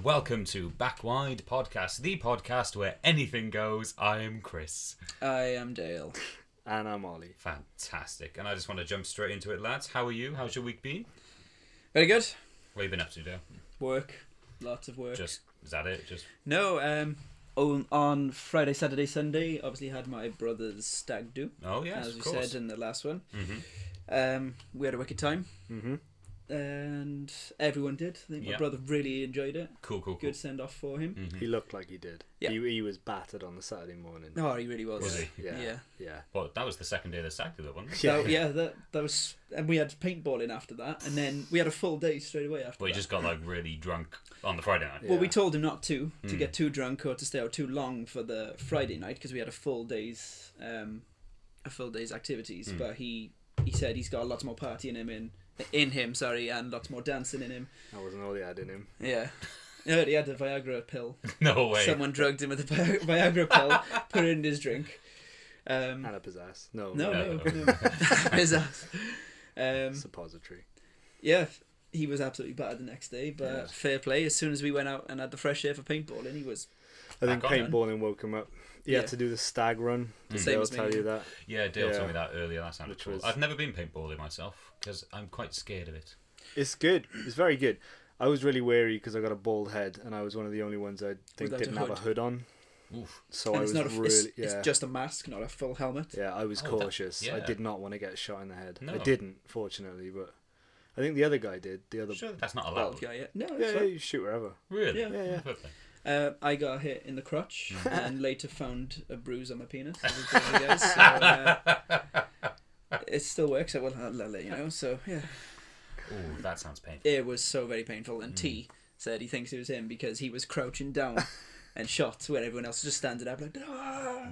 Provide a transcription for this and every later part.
welcome to Backwide Podcast, the podcast where anything goes. I'm Chris. I am Dale. And I'm Ollie. Fantastic. And I just want to jump straight into it, lads. How are you? How's your week been? Very good. What have you been up to, Dale? Work. Lots of work. Is that it? No, on Friday, Saturday, Sunday, obviously had my brother's stag do. Oh, yes, as we of course. said in the last one. Mm-hmm. We had a wicked time. Mm-hmm. And everyone did. I think my brother really enjoyed it. Cool. Good send off for him. Mm-hmm. He looked like he did. Yeah. He was battered on the Saturday morning. Oh, he really was. Was he? Yeah. Well, that was the second day of the stag do, wasn't it? That was, and we had paintballing after that, and then we had a full day straight away after. Well, he that. just got like really drunk on the Friday night. Well, we told him not to get too drunk or to stay out too long for the Friday night because we had a full day's activities. But he said he's got lots more partying in him, and lots more dancing in him. That wasn't all he had in him. Yeah. I heard he had a Viagra pill. No way. Someone drugged him with a Viagra pill, put it in his drink. And up his ass. No. His ass. Suppository. Yeah, he was absolutely bad the next day, but fair play. As soon as we went out and had the fresh air for paintballing, he was... I think back on, paintballing woke him up. He had to do the stag run. Did Same Dale as me. tell you that? Yeah, Dale told me that earlier. That sounded cool. was- I've never been paintballing myself because I'm quite scared of it. It's good. It's very good. I was really wary because I got a bald head and I was one of the only ones I think Without didn't a have a hood. hood on. Oof. So And I it's was not really... it's just a mask, not a full helmet. Yeah, I was Oh, cautious. I yeah. did not want to get shot in the head. No. I didn't, fortunately, but I think the other guy did. The other... Sure, that's not allowed. Bald guy, yeah. No, Yeah, it's fine. you shoot wherever. Really? Yeah. Perfect. I got hit in the crotch and later found a bruise on my penis. So, it still works. I will let you know. So yeah, Ooh, that sounds painful. it was so very painful. And T said he thinks it was him because he was crouching down and shot where everyone else was just standing up like. Ah!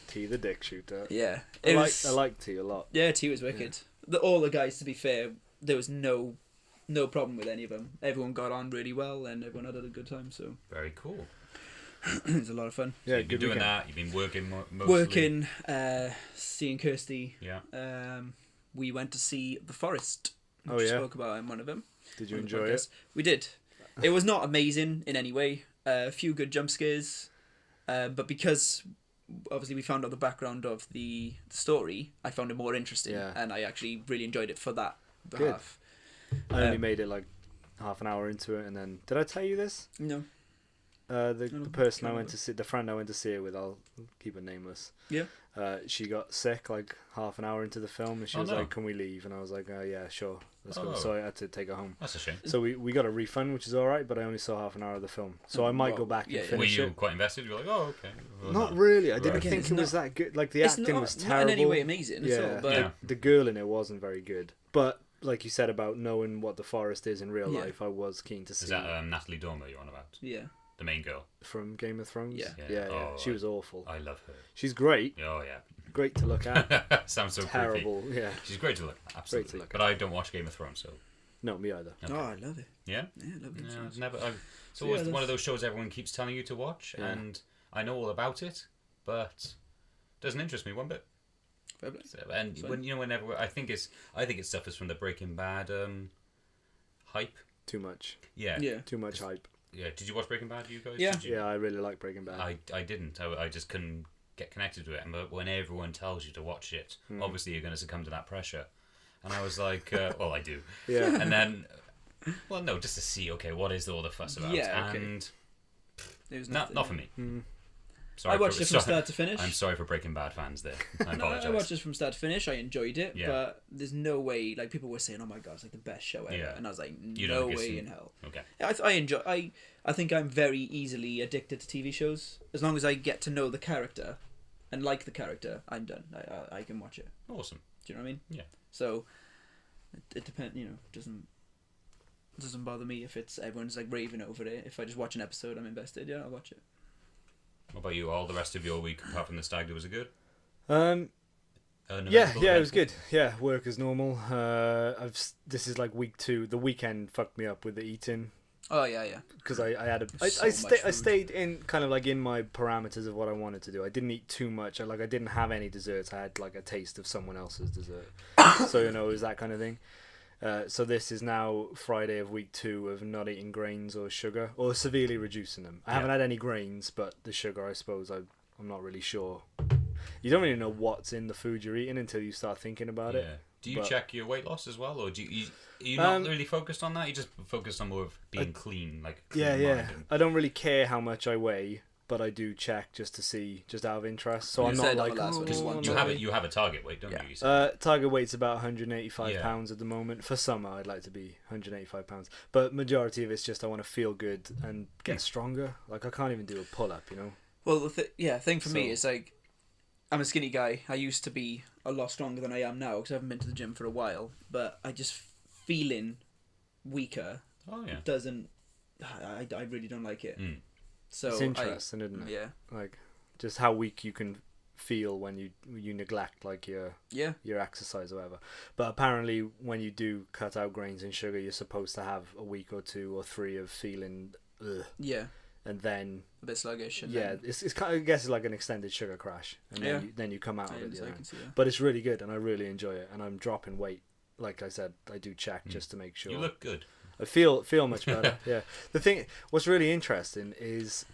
T the dick shooter. Yeah, I was. like T a lot. Yeah, T was wicked. All the guys, to be fair, there was no problem with any of them. Everyone got on really well and everyone had a good time. So Very cool. it was a lot of fun. So Yeah, you've been good doing weekend. that. You've been working mostly. Working, seeing Kirsty. Yeah. We went to see The Forest, which Oh, we yeah? spoke about in one of them. Did you on the enjoy podcast. it? We did. It was not amazing in any way. A few good jump scares, but because obviously we found out the background of the story, I found it more interesting, and I actually really enjoyed it for that behalf. I only made it like half an hour into it, and then did I tell you this? No. The person I went to see, the friend I went to see it with, I'll keep it nameless. Yeah. She got sick like half an hour into the film, and she was like, "Can we leave?" And I was like, "Oh yeah, sure, let's go." So I had to take her home. That's a shame. So we got a refund, which is all right, but I only saw half an hour of the film, so I might go back and yeah. Were finish you it. quite invested? You were like, oh, okay. Well, Not no. really. I didn't Right. think It's it was not- that good. Like the It's acting not, was not terrible. in any way amazing at all, but Yeah. The girl in it wasn't very good. But like you said about knowing what the forest is in real Yeah. life, I was keen to see. Is that Natalie Dormer you're on about? yeah. The main girl? From Game of Thrones. Yeah. Yeah. Oh, She was awful. I love her. She's great. Oh, yeah. Great to look at. Sounds so Terrible. creepy. Yeah. She's great to look at, absolutely. to look but I don't watch Game of Thrones, so... No, me either. Okay. Oh, I love it. Yeah? Yeah, I love it. No, I've never... It's So, always yeah, one of those shows everyone keeps telling you to watch, Yeah. and I know all about it, but doesn't interest me one bit. Fair play. So, and whenever I think it suffers from the Breaking Bad hype. Too much. Yeah. Yeah. Too much hype. Yeah. Did you watch Breaking Bad, you guys? Yeah. Did you? Yeah, I really like Breaking Bad. I didn't. I just couldn't get connected to it. But when everyone tells you to watch it, obviously you're going to succumb to that pressure. And I was like, well, I do. Yeah. And then, well, no, just to see, okay, what is all the fuss about? Yeah, okay. And It was not for me. Mm. Sorry I watched it from start to finish. I'm sorry for Breaking Bad fans there. I No, apologise. I watched it from start to finish. I enjoyed it, Yeah. but there's no way. Like people were saying, "Oh my god, it's like the best show ever," Yeah. and I was like, You "No don't get way some- in hell." Okay. Yeah, I enjoy. I think I'm very easily addicted to TV shows. As long as I get to know the character and like the character, I'm done. I can watch it. Awesome. Do you know what I mean? Yeah. So it depends. Doesn't bother me if it's everyone's like raving over it. If I just watch an episode, I'm invested. Yeah, I'll watch it. What about you? All the rest of your week, apart from the stag, was it good? Yeah, it was good. Yeah, work as normal. This is like week 2. The weekend fucked me up with the eating. Oh yeah. Because I had So much I food. stayed in kind of like in my parameters of what I wanted to do. I didn't eat too much. I didn't have any desserts. I had like a taste of someone else's dessert. So it was that kind of thing. So this is now Friday of week 2 of not eating grains or sugar, or severely reducing them. I haven't had any grains, but the sugar, I suppose, I'm not really sure. You don't really know what's in the food you're eating until you start thinking about it. Do you check your weight loss as well, or are you not really focused on that? You just focused on more of being clean, like clean mind. I don't really care how much I weigh, but I do check just to see, just out of interest. So I'm not like you have a target weight, don't you? Target weight's about 185 pounds at the moment. For summer, I'd like to be 185 pounds, but majority of it's just I want to feel good and get stronger. Like I can't even do a pull up, you know. Well, the thing for me is like, I'm a skinny guy. I used to be a lot stronger than I am now because I haven't been to the gym for a while. But I just feeling weaker. Doesn't. I really don't like it. So it's interesting, isn't it? Yeah. Like, just how weak you can feel when you neglect like your exercise or whatever. But apparently, when you do cut out grains and sugar, you're supposed to have a week or 2 or 3 of feeling. And then a bit sluggish. And it's kind of, I guess it's like an extended sugar crash, and then you come out of it. But it's really good, and I really enjoy it. And I'm dropping weight. Like I said, I do check just to make sure. You look good. I feel much better. Yeah. The thing, what's really interesting is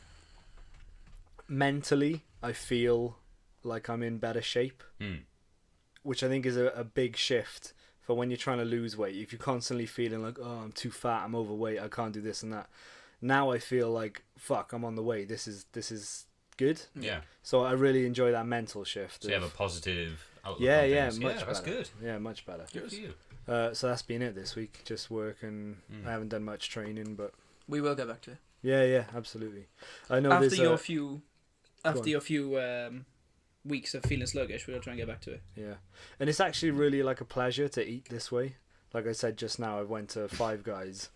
mentally, I feel like I'm in better shape, which I think is a big shift for when you're trying to lose weight. If you're constantly feeling like, oh, I'm too fat, I'm overweight, I can't do this and that. Now I feel like, fuck, I'm on the way. This is good. Yeah. So I really enjoy that mental shift. So you have a positive outlook. Much better. That's good. Yeah, much better. Good for you. So that's been it this week. Just work, and I haven't done much training, but we will get back to it. Yeah, absolutely. I know after your few weeks of feeling sluggish, we'll try and get back to it. Yeah, and it's actually really like a pleasure to eat this way. Like I said just now, I went to Five Guys.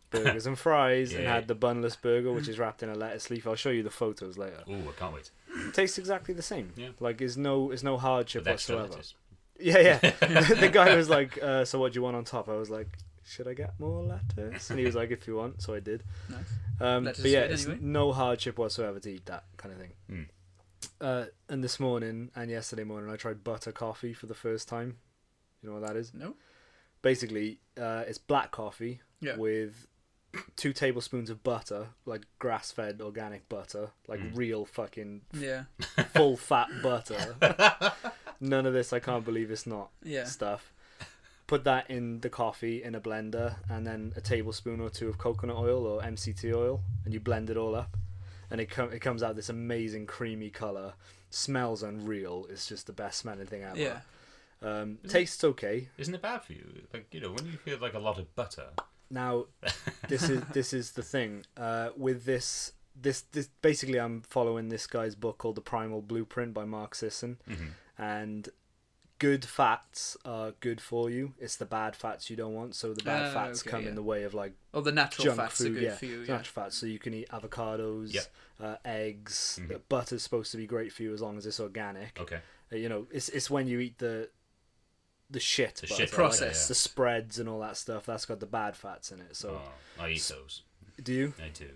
Burgers and fries, and had the bunless burger, which is wrapped in a lettuce leaf. I'll show you the photos later. Ooh, I can't wait. It tastes exactly the same. Yeah. Like, there's no hardship whatsoever. Lettuce. Yeah. The guy was like, so what do you want on top? I was like, should I get more lettuce? And he was like, if you want. So I did. Nice. But yeah, it's no hardship whatsoever to eat that kind of thing. And this morning and yesterday morning, I tried butter coffee for the first time. You know what that is? No. Basically, it's black coffee with 2 tablespoons of butter, like grass-fed organic butter, like real fucking full fat butter. None of this, I can't believe it's not stuff. Put that in the coffee in a blender, and then a tablespoon or 2 of coconut oil or MCT oil, and you blend it all up, and it comes out this amazing creamy colour. Smells unreal. It's just the best smelling thing ever. Yeah. Tastes okay. Isn't it bad for you? Like, you know, when you feel like a lot of butter. Now, this is the thing. With this basically, I'm following this guy's book called The Primal Blueprint by Mark Sisson, and good fats are good for you. It's the bad fats you don't want. So the bad fats come in the way of like the natural junk fats food. are good for you. Natural fats. So you can eat avocados, eggs. Butter's supposed to be great for you as long as it's organic. Okay. You know, it's when you eat the shit butter, process, like the spreads and all that stuff. That's got the bad fats in it. So I eat those. Do you? I do.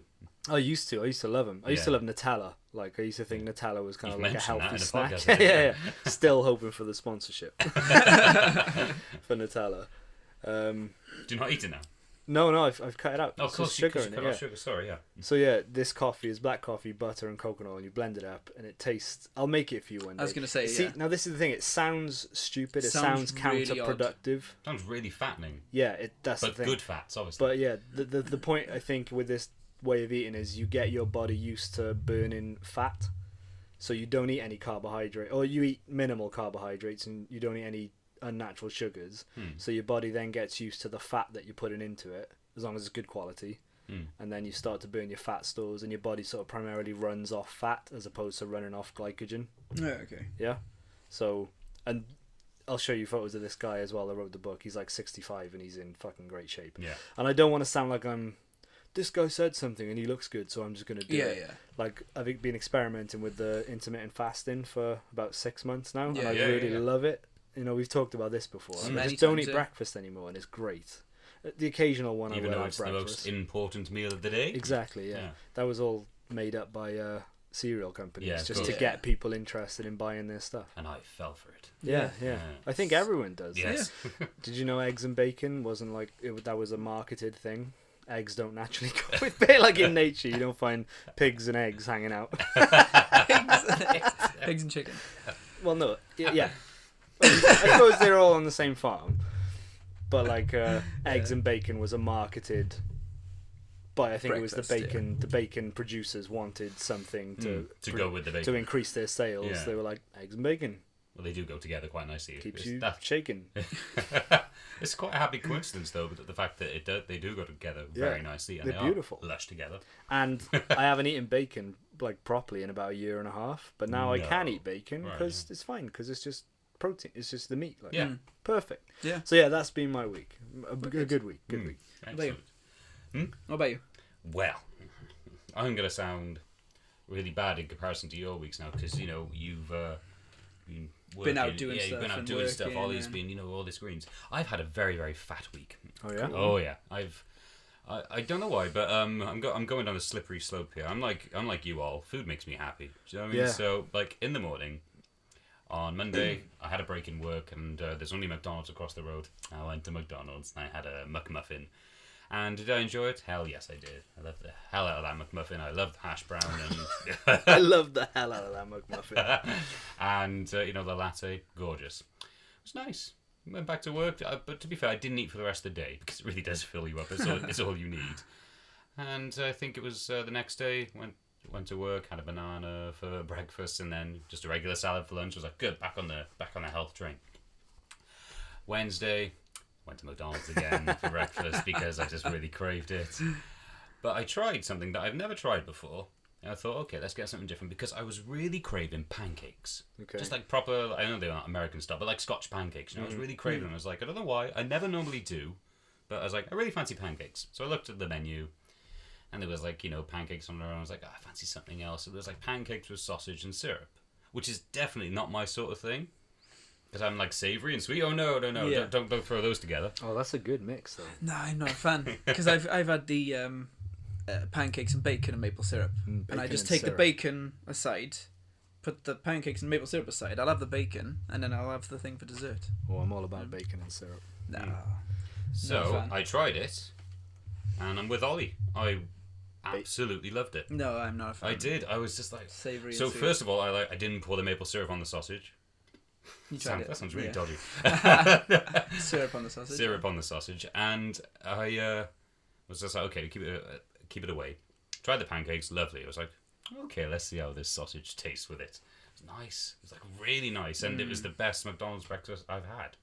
I used to love them. I used to love Nutella. Like, I used to think Nutella was kind of like a healthy snack. Podcast, yeah. Still hoping for the sponsorship for Nutella. Do you not eat it now? No, I've cut it out. Oh, of course, sugar you in cut it. off sugar. Sorry, yeah. So yeah, this coffee is black coffee, butter, and coconut oil. And you blend it up, and it tastes. I'll make it for you one day. I was gonna say. See, now this is the thing. It sounds stupid. It sounds really counterproductive. Sounds really fattening. Yeah, that's the thing. But good fats, obviously. But yeah, the point I think with this way of eating is you get your body used to burning fat, so you don't eat any carbohydrate, or you eat minimal carbohydrates, and you don't eat any unnatural sugars. So your body then gets used to the fat that you're putting into it, as long as it's good quality. And then you start to burn your fat stores, and your body sort of primarily runs off fat as opposed to running off glycogen. Okay. Yeah. So, and I'll show you photos of this guy as well that wrote the book. He's like 65 and he's in fucking great shape. Yeah. And I don't want to sound like this guy said something and he looks good, so I'm just going to do it. Yeah. Like, I've been experimenting with the intermittent fasting for about 6 months now, and I Yeah, really love it. You know, we've talked about this before. I just don't eat breakfast anymore, and it's great. The occasional one even I will though have it's breakfast. the most important meal of the day. Exactly, yeah. That was all made up by cereal companies Yeah, just cool. to get people interested in buying their stuff. And I fell for it. Yeah. I think everyone does. Yes. Did you know eggs and bacon wasn't like that was a marketed thing? Eggs don't naturally go with bacon. Like in nature, you don't find pigs and eggs hanging out. Pigs and chicken. Well, no, yeah. I suppose they're all on the same farm, but like eggs and bacon was a marketed. But I think it was the bacon. The bacon producers wanted something to go with the bacon to increase their sales. Yeah. They were like eggs and bacon. Well, they do go together quite nicely. Keeps you shaking. It's quite a happy coincidence, though, but the fact that they do go together very nicely, and they're beautiful, lush together. And I haven't eaten bacon like properly in about a year and a half, but now I can eat bacon because it's fine because it's just protein. It's just the meat. Like, perfect. Yeah. So yeah, that's been my week. A good week. Good week. Excellent. What about you? Well, I'm gonna sound really bad in comparison to your weeks now because you've been out doing stuff. You've been out doing stuff. Ollie's been all the screens. I've had a very, very fat week. Oh yeah. Oh yeah. I don't know why, but I'm going down a slippery slope here. I'm like you all. Food makes me happy. Do you know what I mean? Yeah. So like in the morning, on Monday, I had a break in work, and there's only McDonald's across the road. I went to McDonald's and I had a McMuffin. And did I enjoy it? Hell yes, I did. I loved the hell out of that McMuffin. I loved hash brown and I loved the hell out of that McMuffin. And the latte, gorgeous. It was nice. Went back to work, but to be fair, I didn't eat for the rest of the day because it really does fill you up. It's all you need. And I think it was the next day. Went to work, had a banana for breakfast, and then just a regular salad for lunch. I was like, good, back on the health train. Wednesday. Went to McDonald's again for breakfast because I just really craved it. But I tried something that I've never tried before. And I thought, okay, let's get something different because I was really craving pancakes. Okay. Just like proper, I know they're not American stuff, but like Scotch pancakes. I was really craving them. I was like, I don't know why. I never normally do. But I was like, I really fancy pancakes. So I looked at the menu and there was like, pancakes on there. And I was like, I fancy something else. So there was like pancakes with sausage and syrup, which is definitely not my sort of thing. Because I'm like savoury and sweet. Oh no! Yeah. Don't throw those together. Oh, that's a good mix, though. No, I'm not a fan because I've had the pancakes and bacon and maple syrup, and I just take the bacon aside, put the pancakes and maple syrup aside. I'll have the bacon, and then I'll have the thing for dessert. Oh, I'm all about bacon and syrup. No. So I tried it, and I'm with Ollie. I absolutely loved it. No, I'm not a fan. I did. I was just like savoury. So first of all, I didn't pour the maple syrup on the sausage. That sounds really dodgy. Syrup on the sausage. Syrup on the sausage, and I was just like, okay, keep it away. Tried the pancakes, lovely. I was like, okay, let's see how this sausage tastes with it. It was nice. It was like really nice, and it was the best McDonald's breakfast I've had.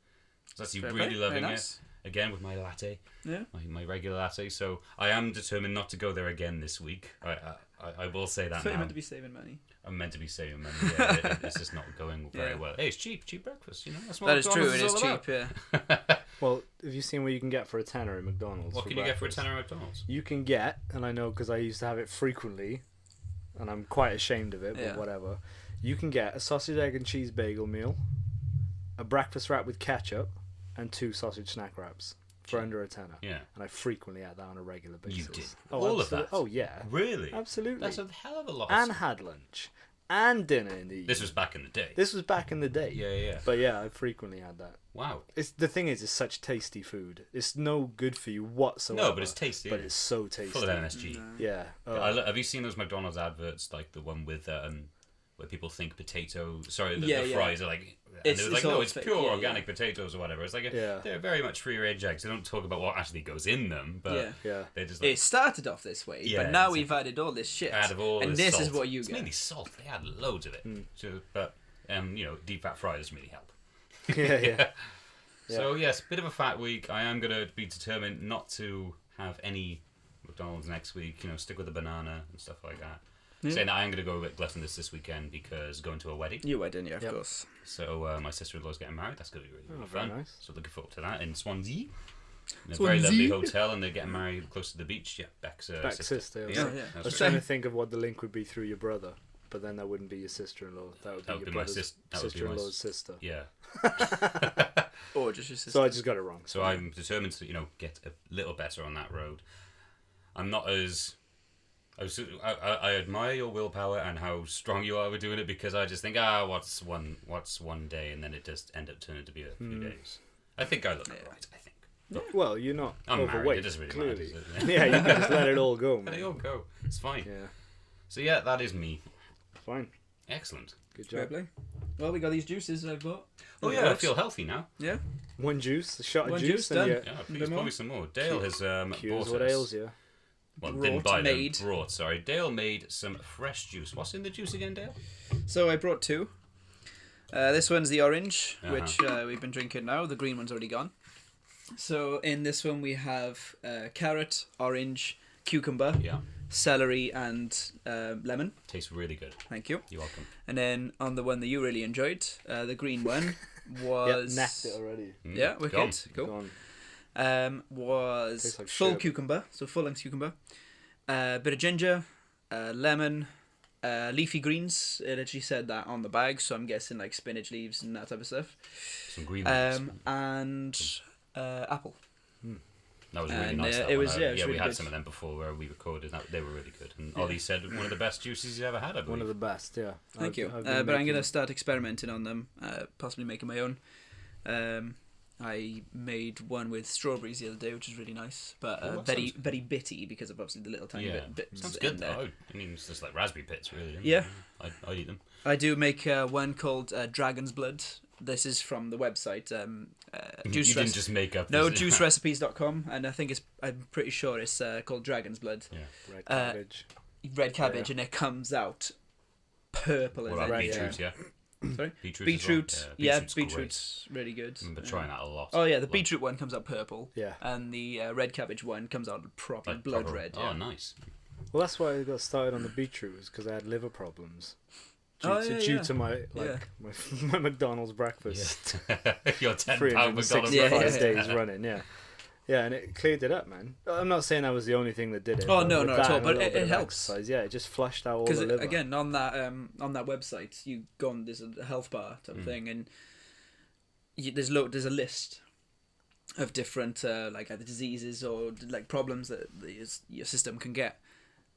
So that's really loving it. Again with my latte, my regular latte. So I am determined not to go there again this week. I will say that. You're meant to be saving money. I'm meant to be saving money. Yeah, it's just not going very well. Hey, it's cheap breakfast. That's what that is true. It is cheap. Yeah. Well, have you seen what you can get for a tenner at McDonald's? What can you get for a tenner at McDonald's? You can get, and I know because I used to have it frequently, and I'm quite ashamed of it, but whatever. You can get a sausage, egg, and cheese bagel meal, a breakfast wrap with ketchup, and 2 sausage snack wraps for under a tenner. Yeah. And I frequently had that on a regular basis. You did? All of that? Oh, yeah. Really? Absolutely. That's a hell of a lot. And had lunch. And dinner in the evening. This was back in the day. Yeah. But yeah, I frequently had that. Wow. The thing is, it's such tasty food. It's no good for you whatsoever. No, but it's tasty. But it's so tasty. Full of MSG. No. Yeah. Have you seen those McDonald's adverts, like the one with where people think potato? Sorry, the fries are like. And they were like, no, it's pure organic potatoes or whatever. It's like they're very much free range eggs. They don't talk about what actually goes in them, but they just. It started off this way, but now we've added all this shit. And this salt. is what you get. It's mainly salt. They add loads of it. But deep fat fries really help. Yeah. So yes, bit of a fat week. I am gonna be determined not to have any McDonald's next week. Stick with a banana and stuff like that. Saying that I am going to go a bit gluttonous this weekend because going to a wedding. Your wedding, of course. So my sister-in-law's getting married. That's going to be really fun. Nice. So looking forward to that in Swansea. In a very lovely hotel, and they're getting married close to the beach. Yeah, Beck's sister. Yeah. I was trying to think of what the link would be through your brother, but then that wouldn't be your sister-in-law. That would be your sister-in-law's sister. Yeah. Or just your sister. So I just got it wrong. So I'm determined to get a little better on that road. I'm not as I admire your willpower and how strong you are with doing it, because I just think, what's one day, and then it just end up turning to be a few days. I think I look alright. I think. Look, well, you're not I'm overweight. Married. It doesn't really clearly. matter. Yeah, you can just let it all go, man. Let it all go. It's fine. Yeah. So yeah, that is me. Fine. Excellent. Good job. Play. Well, we got these juices I bought. Oh yeah, I feel healthy now. Yeah. One juice, a shot One of juice, juice, done. and Yeah, please pour me some more. Dale has cures bought what us. ails you. Well, Brought didn't buy made. them. Brought. Sorry, Dale made some fresh juice. What's in the juice again, Dale? So I brought two. This one's the orange, which we've been drinking now. The green one's already gone. So in this one we have carrot, orange, cucumber, celery, and lemon. Tastes really good. Thank you. You're welcome. And then on the one that you really enjoyed, the green one was... Yep, necked it already. Yeah, wicked. Cool. Gone. Was like full shit. cucumber, so full length cucumber, bit of ginger, lemon, leafy greens. It actually said that on the bag, so I'm guessing like spinach leaves and that type of stuff. Some green leaves. And apple. That was really and, nice. That it one. was, yeah, it was we really had good. some of them before where we recorded. They were really good. And Ollie said one of the best juices he's ever had, I believe. One of the best, yeah. Thank you. I've But I'm making- going to start experimenting on them, possibly making my own. I made one with strawberries the other day, which is really nice, but very very bitty because of obviously the little tiny bits Sounds in good there. though. I mean, it's just like raspberry pits, really. Isn't Yeah. it? I'd eat them. I do make one called Dragon's Blood. This is from the website. Juice You didn't just make up. No, this. juicerecipes.com, and I think I'm pretty sure it's called Dragon's Blood. Yeah. Red cabbage. Red cabbage, and it comes out purple as What about anything. beetroot? Yeah. Sorry? Beetroot. as well? Beetroot. Great. Beetroot's really good. I remember trying that a lot. Oh yeah, the Like- beetroot one comes out purple. Yeah. And the red cabbage one comes out proper like blood proper- red. Oh, Yeah. nice. Well, that's why I got started on the beetroot, was because I had liver problems. Due to my my McDonald's breakfast. Yeah. Your £10 McDonald's 365 breakfast. days running, yeah, and it cleared it up, man. I'm not saying that was the only thing that did it. Oh but no, with not that at all. and a But little bit it of helps. exercise, yeah, it just flushed out all Because the liver. again, on that website, you go on, there's a health bar type of thing, and there's a list of different like either diseases or like problems that your system can get,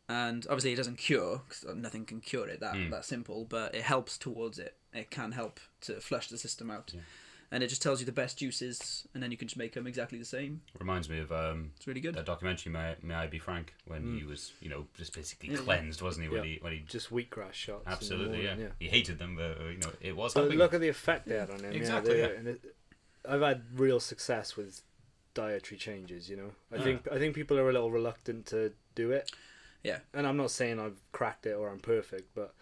and obviously it doesn't cure, because nothing can cure it that simple, but it helps towards it. It can help to flush the system out. Yeah. And it just tells you the best juices, and then you can just make them exactly the same. Reminds me of It's really good. that documentary, May I Be Frank, when he was, just basically cleansed, wasn't he? When he just wheatgrass shots. absolutely, in the morning, He hated them, but it was But helping. look at the effect they had on him. Exactly, Yeah, and I've had real success with dietary changes. I think people are a little reluctant to do it. Yeah. And I'm not saying I've cracked it or I'm perfect, but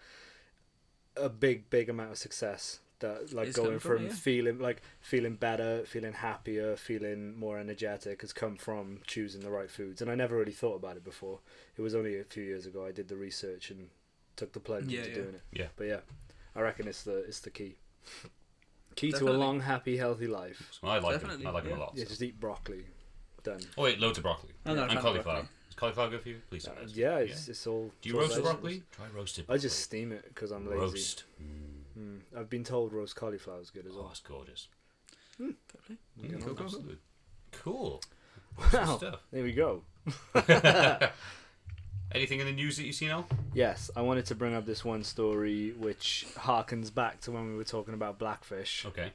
a big amount of success. That like It's going come from from feeling better, feeling happier, feeling more energetic has come from choosing the right foods. And I never really thought about it before. It was only a few years ago I did the research and took the plunge into doing it. Yeah. But yeah, I reckon it's the key. Key Definitely. to a long, happy, healthy life. So I like Definitely, them. I like them a yeah. lot. Yeah, just eat broccoli. Done. Oh wait, loads of broccoli. I'm not a fan and of cauliflower. broccoli. Is cauliflower good for you? Please don't. Yeah, it's all. Do you it's all roast the vegetables. broccoli? Try roasted. I Broccoli. just steam it because I'm lazy. roast. I've been told roast cauliflower is good as Oh, well. it's gorgeous. Cool. Cool. Wow, Stuff. there we go. Anything in the news that you've seen, Al? Yes, I wanted to bring up this one story which harkens back to when we were talking about blackfish. Okay.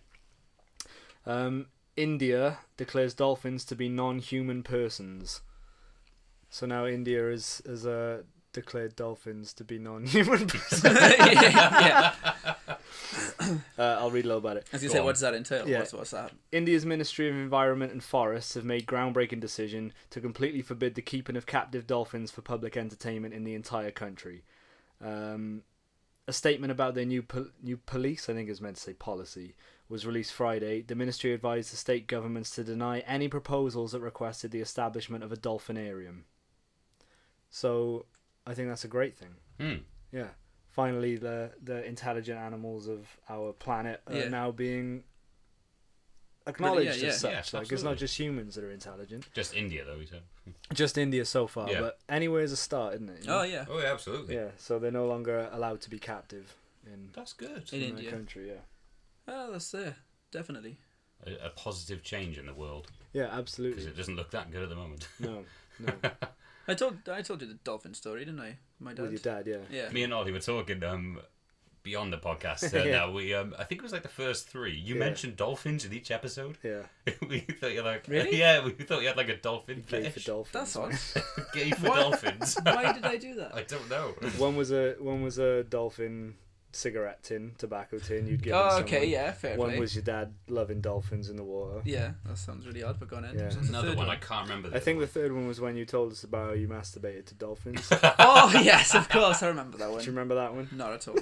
India declares dolphins to be non-human persons. So now India has declared dolphins to be non-human persons. yeah. I'll read a little about it. I was going to Go say, on. what does that entail? Yeah. What's that? India's Ministry of Environment and Forests have made groundbreaking decision to completely forbid the keeping of captive dolphins for public entertainment in the entire country. A statement about their new police, I think is meant to say policy, was released Friday. The ministry advised the state governments to deny any proposals that requested the establishment of a dolphinarium. So, I think that's a great thing. Yeah. Finally, the intelligent animals of our planet are now being acknowledged as such. Yes, like, it's not just humans that are intelligent. Just India, though, he said. Just India so far, Yeah. but anywhere is a start, isn't it? You know? Oh, yeah. Oh, yeah, absolutely. Yeah, so they're no longer allowed to be captive in That's good. In their India. country, yeah. Oh, that's definitely. A positive change in the world. Yeah, Because absolutely. it doesn't look that good at the moment. No. I told you the dolphin story, didn't I? My dad. With your dad, yeah. Yeah. Me and Ollie were talking beyond the podcast. Now we I think it was like the first 3. You mentioned dolphins in each episode. Yeah. We thought you like really? Yeah, we thought you had like a dolphin Gay fetish. for dolphins. That's odd. Gay for dolphins. Why did I do that? I don't know. One was a dolphin cigarette tin, tobacco tin you'd give okay, yeah, fair One play. was your dad loving dolphins in the water. Yeah, that sounds really odd, but go on in. Yeah. Another one I can't remember. I think the third one was when you told us about how you masturbated to dolphins. Oh yes, of course, I remember that one. Do you remember that one? Not at all.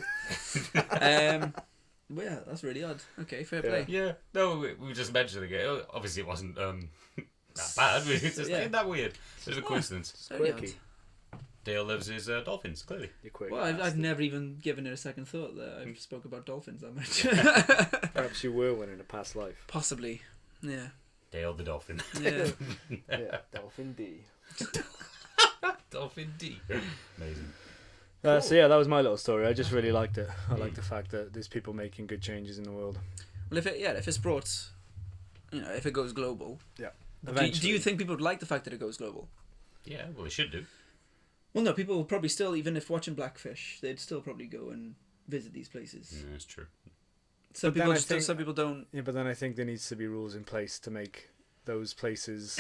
Well, yeah, that's really odd. Okay, fair play. Yeah, no, we were just mentioning it. Obviously, it wasn't that bad. It's just isn't that weird? It was a coincidence. It's very odd. Dale loves his dolphins, clearly. Well, I've never even given it a second thought that I've spoke about dolphins that much. Perhaps you were one in a past life. Possibly, yeah. Dale the dolphin. Yeah. Yeah, Dolphin D. Dolphin D. Amazing. Cool. So yeah, that was my little story. I just really liked it. I like the fact that there's people making good changes in the world. Well, if it's brought, if it goes global. Yeah. Do you think people would like the fact that it goes global? Yeah, well, it should do. Well, no, people will probably still, even if watching Blackfish, they'd still probably go and visit these places. Yeah, that's true. Some people don't. Yeah, but then I think there needs to be rules in place to make those places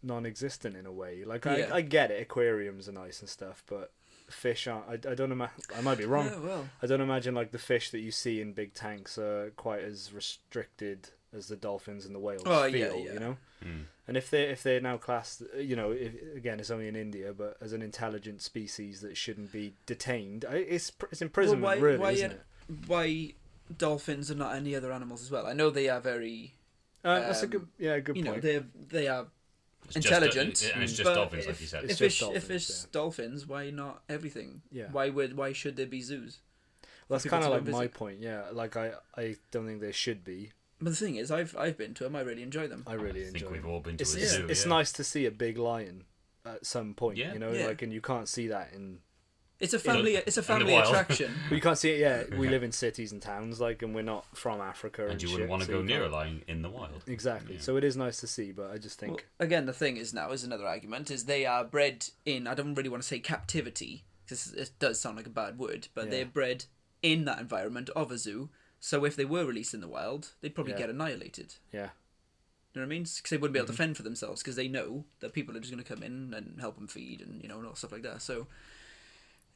non-existent in a way. Like I get it, aquariums are nice and stuff, but fish aren't. I don't imagine. I might be wrong. Yeah, well. I don't imagine like the fish that you see in big tanks are quite as restricted as the dolphins and the whales feel. You know. Mm. And if they're now classed, again, it's only in India, but as an intelligent species that shouldn't be detained, it's imprisonment, isn't it? Why dolphins and not any other animals as well? I know they are very. That's a good point. They are It's intelligent, and it's just dolphins, like you said. It's if it's dolphins, why not everything? Yeah. Why should there be zoos? Well, that's kind of like my point. Yeah, like I don't think there should be. But the thing is, I've been to them. I really enjoy them. I really enjoy. I think we've all been to it's, a it's, zoo. It's nice to see a big lion at some point. Yeah. Like, and you can't see that in. It's a family attraction. Well, you can't see it. Yeah, we live in cities and towns, like, and we're not from Africa. And you wouldn't want to go near a lion in the wild. Exactly. Yeah. So it is nice to see, but I just think. Well, again, the thing is another argument is they are bred in. I don't really want to say captivity because it does sound like a bad word, but they're bred in that environment of a zoo. So if they were released in the wild, they'd probably get annihilated. Yeah. You know what I mean? Because they wouldn't be able to fend for themselves because they know that people are just going to come in and help them feed and and all stuff like that. So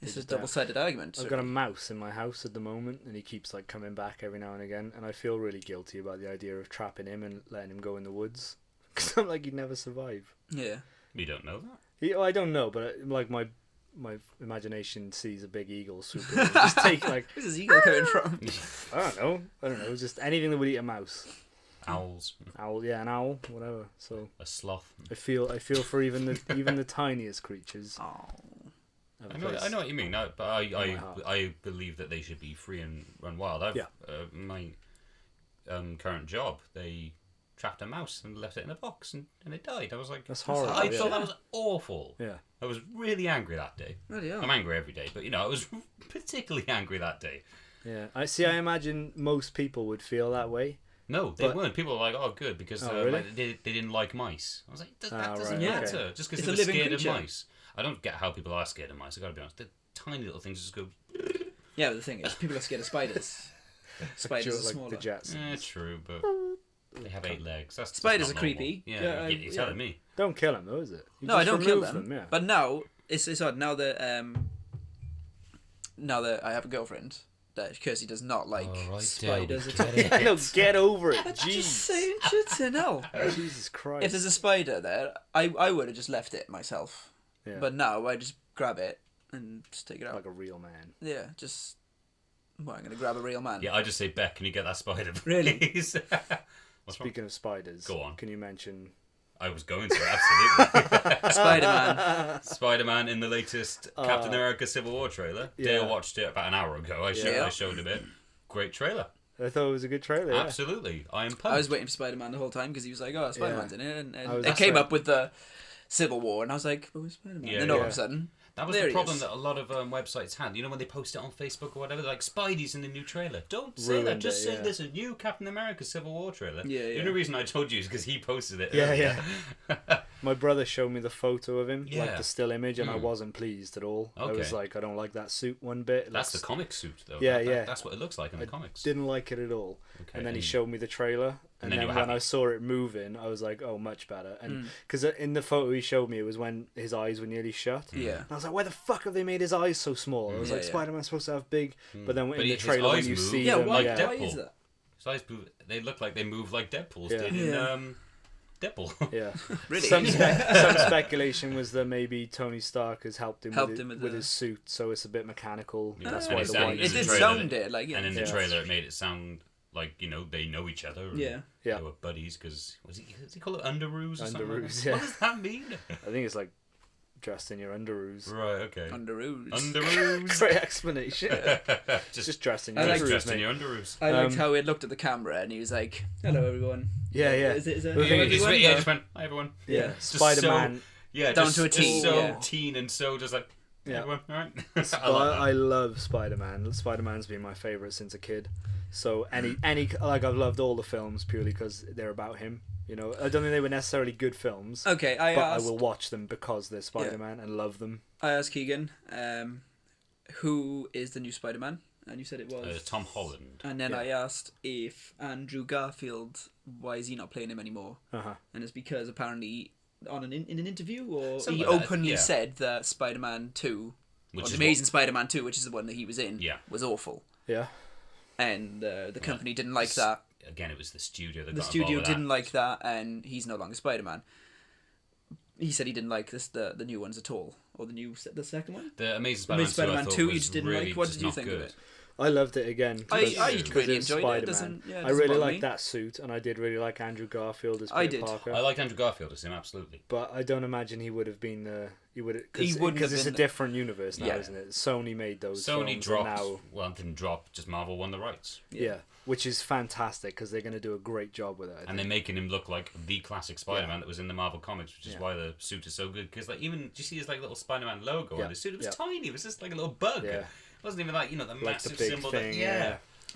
it's a double-sided argument. I've got a mouse in my house at the moment, and he keeps like coming back every now and again, and I feel really guilty about the idea of trapping him and letting him go in the woods because I'm like, he'd never survive. Yeah. You don't know that? I don't know, but like my imagination sees a big eagle swoop in and just take like. Where's this eagle coming from? I don't know. Just anything that would eat a mouse. Owls. An owl, whatever. So a sloth. I feel for even the tiniest creatures. Oh. I know what you mean. But I believe that they should be free and run wild. My current job, they trapped a mouse and left it in a box and it died. I was like, that's horrible. I thought that was awful. Yeah. I was really angry that day. Really are. I'm angry every day, but I was particularly angry that day. Yeah. I imagine most people would feel that way. No, they weren't. People were like, "Oh, good," because really? they didn't like mice. I was like, "That doesn't right, matter." okay. Just because they're scared of mice. I don't get how people are scared of mice. I gotta be honest. They're tiny little things just go. Yeah, but the thing is, people are scared of spiders. Spiders are smaller. The jets. True, but they have 8 legs. Spiders are not creepy. Yeah, you're telling me. Don't kill them, though, is it? No, I don't kill them. Yeah. But now it's odd. Now that I have a girlfriend, that Kirsty does not like spiders at all. I know, get over it. Jeez. Just saying shit in hell. Jesus Christ. If there's a spider there, I would have just left it myself. Yeah. But now I just grab it and just take it out. Like a real man. Yeah, just. Well, I'm going to grab a real man. Yeah, I just say, Beck, can you get that spider, please? Really? Speaking of spiders, go on. Can you mention... I was going to, absolutely. Spider-Man. Spider-Man in the latest Captain America Civil War trailer. Yeah. Dale watched it about an hour ago. I showed him it. Great trailer. I thought it was a good trailer. Absolutely. I am pumped. I was waiting for Spider-Man the whole time because he was like, oh, Spider-Man's in it. And it it came up with the Civil War, and I was like, oh, where's Spider-Man? Yeah, and then all of a sudden... That was the problem that a lot of websites had. When they post it on Facebook or whatever, like, Spidey's in the new trailer. Don't say that. Just say there's a new Captain America Civil War trailer. Yeah, yeah. The only reason I told you is because he posted it. Yeah, earlier. My brother showed me the photo of him, Yeah. like the still image, and I wasn't pleased at all. I was like, I don't like that suit one bit. That's the comic suit, though. Yeah, That's what it looks like in the comics. Didn't like it at all. Okay, and then he showed me the trailer, and then when I saw it moving, I was like, oh, much better. And because in the photo he showed me, it was when his eyes were nearly shut. Yeah. And I was like, why the fuck have they made his eyes so small? I was like, Spider-Man's supposed to have big, but then in the trailer when you see them, why is that? His eyes move, they look like they move like Deadpool's did in Deadpool. Yeah. Really? Some speculation was that maybe Tony Stark has helped him with his suit, so it's a bit mechanical. Yeah. That's And why it the white. It did sound it, like, and in the trailer it made it sound like, you know, they know each other. Yeah. They were buddies, because does he call it underoos or something? Underoos, yeah. What does that mean? I think it's like dressed in your underoos. Right, okay. Underoos. Great explanation. just dressed in your underoos. Dressed in your underoos. I liked how he looked at the camera and he was like, "Hello, everyone." Yeah. Is it He just went, "Hi, everyone." Yeah. Spider-Man. Down to a T. So teen and so just like, everyone, all right. I love Spider-Man. Spider-Man's been my favourite since a kid. So any like I've loved all the films purely because they're about him. You know, I don't think they were necessarily good films. Okay, I will watch them because they're Spider-Man and love them. I asked Keegan, who is the new Spider-Man? And you said it was Tom Holland. And then I asked if Andrew Garfield, why is he not playing him anymore? And it's because apparently in an interview, or he openly said that Spider-Man 2, The Amazing Spider-Man 2, which is the one that he was in, was awful. Yeah. And the company didn't like that. Again, it was the studio that the got studio involved with didn't like that, and he's no longer Spider-Man. He said he didn't like the new ones at all, or the second one. The Amazing Spider-Man 2 you just didn't really like. What did you think of it? I loved it again. I really enjoyed it. I really liked that suit, and I did really like Andrew Garfield as Peter Parker. I liked Andrew Garfield as him, absolutely. But I don't imagine he would have been because it's a different universe now, isn't it? Sony made those. Sony dropped. Didn't drop. Just Marvel won the rights. Yeah, which is fantastic because they're going to do a great job with it. And they're making him look like the classic Spider-Man that was in the Marvel comics, which is why the suit is so good. Because like even do you see his like little Spider-Man logo on the suit? It was tiny. It was just like a little bug. Yeah. It wasn't even like, you know, the massive the big symbol. Thing,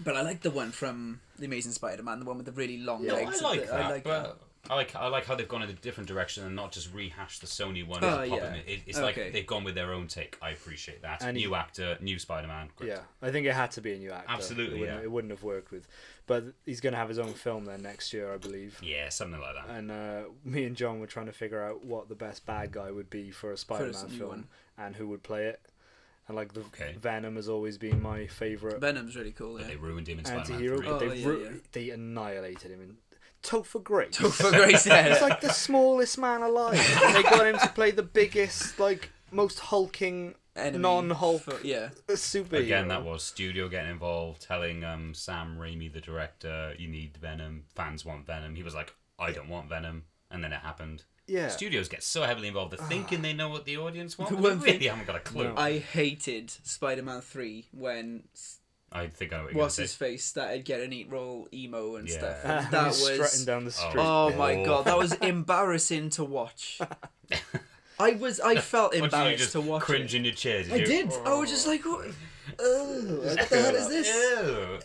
But I like the one from The Amazing Spider-Man, the one with the really long legs. I like that. I like how they've gone in a different direction and not just rehash the Sony one. It's like they've gone with their own take. I appreciate that. And new actor, new Spider-Man. Great. Yeah, I think it had to be a new actor. Absolutely, it wouldn't have worked with. But he's going to have his own film then next year, I believe. Yeah, something like that. And me and John were trying to figure out what the best bad guy would be for a Spider-Man film and who would play it. And like Venom has always been my favourite. Venom's really cool. But they ruined him in Spider-Man 3. They annihilated him in Topher Grace. Topher Grace, yeah. He's like the smallest man alive. And they got him to play the biggest, like most hulking, non-Hulk superhero. Again, that was studio getting involved, telling Sam Raimi, the director, you need Venom. Fans want Venom. He was like, I don't want Venom, and then it happened. Yeah. Studios get so heavily involved. They're thinking they know what the audience wants. They really haven't got a clue. I hated Spider-Man 3 when I think I know what what's his face started getting all emo and stuff. And that was strutting down the street. Oh my god, that was embarrassing to watch. I felt embarrassed to watch. Cringe in your chair. I did. I was just like, what? Oh, what the hell is this?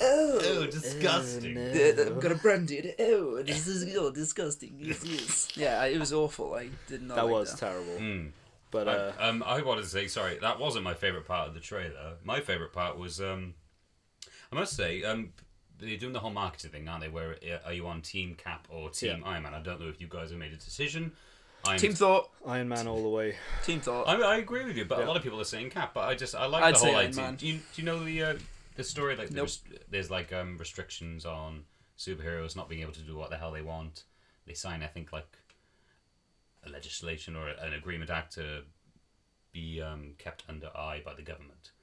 Oh, disgusting. I'm gonna brand it. Oh, this is disgusting. Yes. Yeah, it was awful. I did not. That was terrible. But I wanted to say sorry. That wasn't my favorite part of the trailer. My favorite part was I must say they're doing the whole marketing thing, aren't they? Where are you on Team Cap or Team Iron Man? I don't know if you guys have made a decision. Team Thought. Iron Man all the way. Team Thought. I agree with you, but a lot of people are saying Cap. But I like the whole idea. Do you know the story? Like there's like restrictions on superheroes not being able to do what the hell they want. They sign, I think, like a legislation or an agreement act to be kept under eye by the government.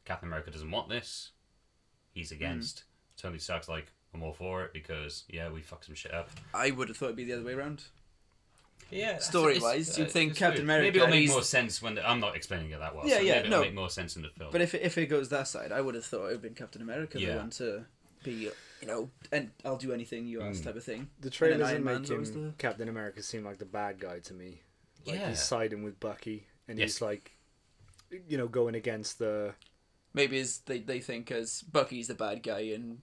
Captain America doesn't want this. He's against. Tony Stark's like, I'm all for it because we fucked some shit up. I would have thought it'd be the other way around. Yeah, story-wise, you'd think Captain America. Maybe it'll make more sense when I'm not explaining it that well. Maybe it'll make more sense in the film. But if it goes that side, I would have thought it would have been Captain America the one to be, and I'll do anything you ask type of thing. The trailers are making Captain America seem like the bad guy to me. Like he's siding with Bucky, and he's like, going against the. Maybe they think as Bucky's the bad guy and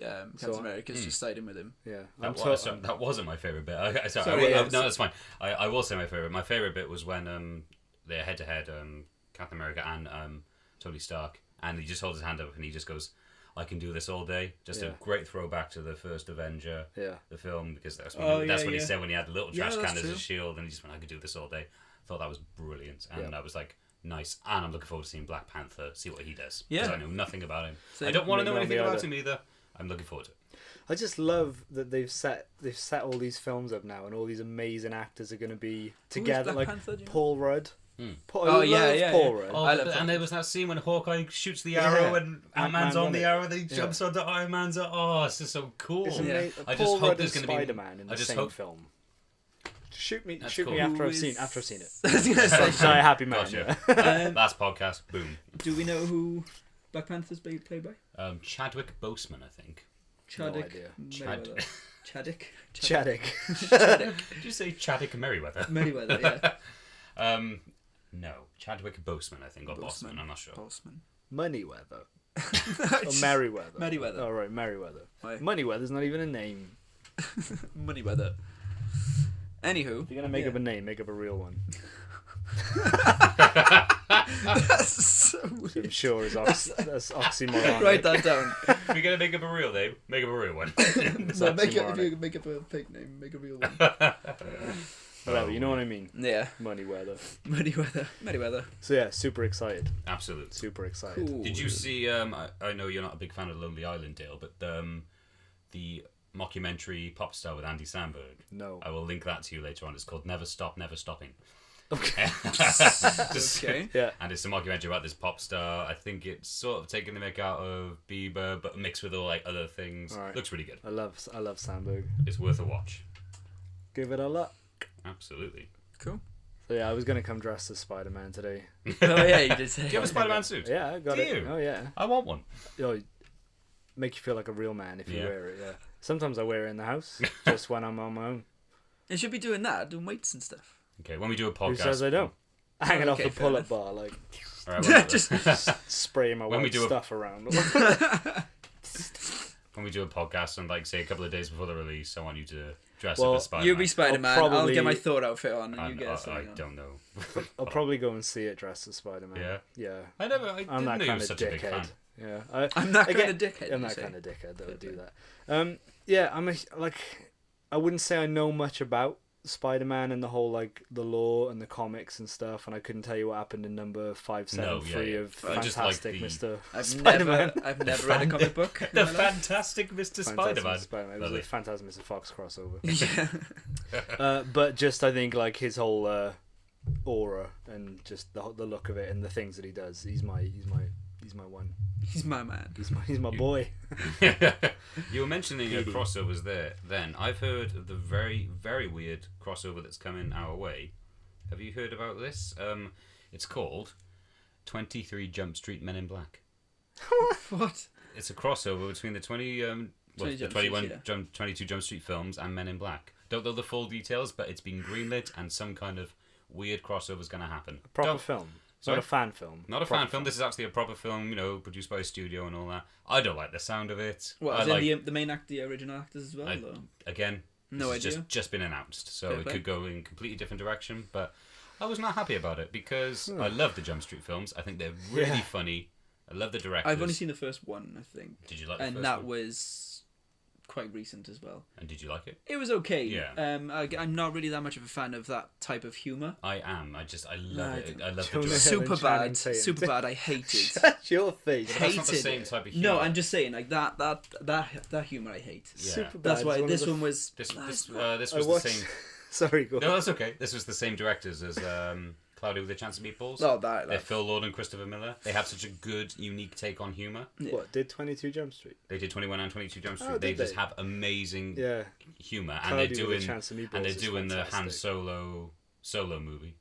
Captain America's just siding with him. Yeah, that wasn't my favourite bit. No, that's fine. I will say my favourite. My favourite bit was when they're head to head, Captain America and Tony Stark, and he just holds his hand up and he just goes, "I can do this all day." Just a great throwback to the first Avenger, the film, because that's what he said when he had the little trash can as a shield, and he just went, "I could do this all day." I thought that was brilliant, and I was like, nice. And I'm looking forward to seeing Black Panther, see what he does, because I know nothing about him. I don't want to know anything about him either. I'm looking forward to it. I just love that they've set all these films up now, and all these amazing actors are going to be together, like Panther, Paul Rudd. Paul Rudd. And there was that scene when Hawkeye shoots the arrow and Ant-Man's on the arrow, then he jumps onto Iron Man's. Oh, it's just so cool. I just hope there's going to be Spider-Man in the same film. Shoot me after I've seen it. I was gonna say, die happy man. Gotcha. Last podcast. Boom. Do we know who Black Panther's played by? Chadwick Boseman, I think. Chaddick. Chaddick. Did you say Chaddick Merriweather? Merriweather, yeah. No, Chadwick Boseman, I think, or Boseman. I'm not sure. Moneyweather. Or Merriweather. Merriweather. Oh, right, Merriweather. Why? Moneyweather's not even a name. Moneyweather. Anywho. If you're going to make up a name, make up a real one. That's so weird. I'm sure that's oxymoron. Write that down. If you're going to make up a real name, make up a real one. If you make up a fake name, make a real one. Whatever, you know what I mean. Yeah. Moneyweather. So yeah, super excited. Absolutely. Super excited. Cool. Did you see, I know you're not a big fan of Lonely Island, Dale, but the mockumentary Pop Star with Andy Samberg? No. I will link that to you later on. It's called Never Stop, Never Stopping. Okay. Okay. Yeah. And it's a mockumentary about this pop star. I think it's sort of taking the mick out of Bieber, but mixed with all like other things. Right. Looks really good. I love Samberg. It's worth a watch. Give it a look. Absolutely. Cool. So yeah, I was gonna come dressed as Spider-Man today. Oh yeah, you did say. Do you have a Spider-Man suit? Yeah, I got it. You? Oh yeah. I want one. Make you feel like a real man if you wear it. Yeah. Sometimes I wear it in the house, just when I'm on my own. You should be doing that, doing weights and stuff. Okay, when we do a podcast. Who says I don't? Hanging off the pull-up bar, like just spraying my white stuff around. When we do a podcast and like say a couple of days before the release, I want you to dress up as Spider-Man. You be Spider-Man. I'll get my Thor outfit on, and you get something on. I don't know. I'll probably go and see it dressed as Spider-Man. Yeah. Yeah. I'm that kind of dickhead. Yeah. I'm that kind of dickhead. I'm that kind of dickhead that would do that. Yeah. I wouldn't say I know much about Spider-Man and the whole like the lore and the comics and stuff, and I couldn't tell you what happened in number 573 of Fantastic Mr. Spider-Man. I've never read a comic book. The Fantastic Mr. Spider-Man. It was a Fantastic Mr. Fox crossover. Yeah. But just I think like his whole aura and just the look of it and the things that he does. He's my one. He's my man. He's my boy. You were mentioning crossovers there. Then I've heard of the very, very weird crossover that's coming our way. Have you heard about this? It's called 23 Jump Street Men in Black. What? It's a crossover between the 22 Jump Street films and Men in Black. Don't know the full details, but it's been greenlit and some kind of weird crossover is going to happen. A proper film. Not a fan film. Not a fan film. This is actually a proper film, produced by a studio and all that. I don't like the sound of it. What, the main actor, the original actors as well? Again, no idea. Just been announced, so it could go in a completely different direction. But I was not happy about it because I love the Jump Street films. I think they're really funny. I love the directors. I've only seen the first one, I think. Did you like the first one? And that was quite recent as well. And did you like it? It was okay. Yeah. I'm not really that much of a fan of that type of humour. I am. I love it. I love the Super bad. I hate it. That's your face. That's not the same type of humour. No, I'm just saying like that humour I hate. Yeah. Superbad. That's why this one was. This was the same. Sorry, go on. No, that's okay. This was the same directors as Cloudy with a Chance of Meatballs. Oh, they're Phil Lord and Christopher Miller. They have such a good, unique take on humour. Yeah. What, did 22 Jump Street? They did 21 and 22 Jump Street. They just have amazing humour. And Cloudy they're doing the Han Solo movie.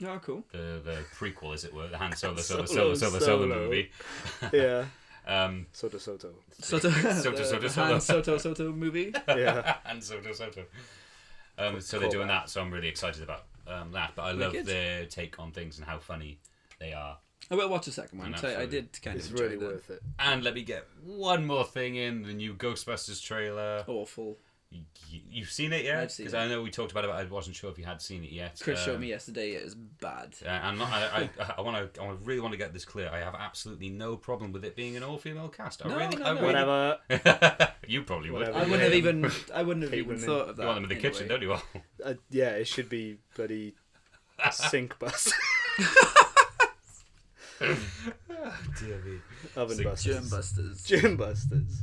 Oh, cool. The prequel, as it were. The Han Solo movie. Yeah. Soto. Han Soto movie. Yeah. Han Soto. So they're doing that, so I'm really excited about that. But I love their take on things and how funny they are. I will watch the second one. So I did kind of enjoy It's really worth it. And let me get one more thing in, the new Ghostbusters trailer. Awful. You've seen it yet? I've seen it. Because I know we talked about it, but I wasn't sure if you had seen it yet. Chris showed me yesterday. It was bad. I really want to get this clear. I have absolutely no problem with it being an all-female cast. Whatever. You probably would. Whatever. I wouldn't have even thought of that. You want them in the kitchen, don't you? Yeah, it should be bloody sink bust. Dear me. Oven busters. Germ busters. Germ busters.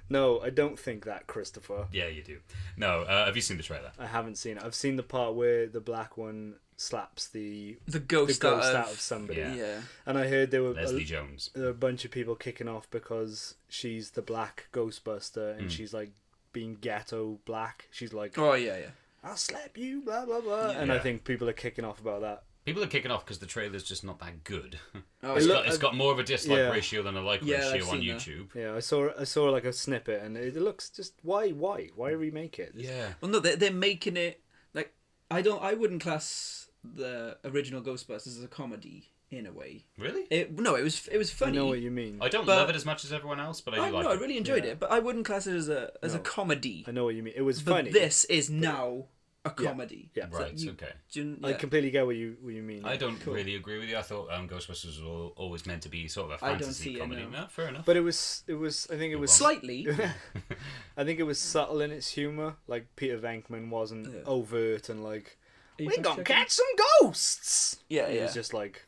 No, I don't think that, Christopher. Yeah, you do. No, have you seen the trailer? I haven't seen it. I've seen the part where the black one slaps the ghost out of somebody. Yeah. And I heard there were Leslie Jones. There were a bunch of people kicking off because she's the black Ghostbuster and she's like being ghetto black. She's like, oh yeah, I'll slap you, blah blah blah. And I think people are kicking off about that. People are kicking off because the trailer's just not that good. Oh, it's got more of a dislike ratio than a like ratio on YouTube. That. Yeah, I saw like a snippet and it looks just why remake it? Yeah. Well, no, they're making it like I wouldn't class the original Ghostbusters as a comedy in a way. Really? It was funny. I know what you mean. I don't love it as much as everyone else, but I do like it. I really enjoyed it, but I wouldn't class it as a comedy. I know what you mean. It was but funny. This is now a comedy. Yeah. Right. Okay. I completely get what you mean. I don't really agree with you. I thought Ghostbusters was always meant to be sort of a fantasy comedy. No, fair enough. But it was. I think it was slightly. I think it was subtle in its humor. Like Peter Venkman wasn't overt and like, we're gonna catch some ghosts. Yeah, It was just like,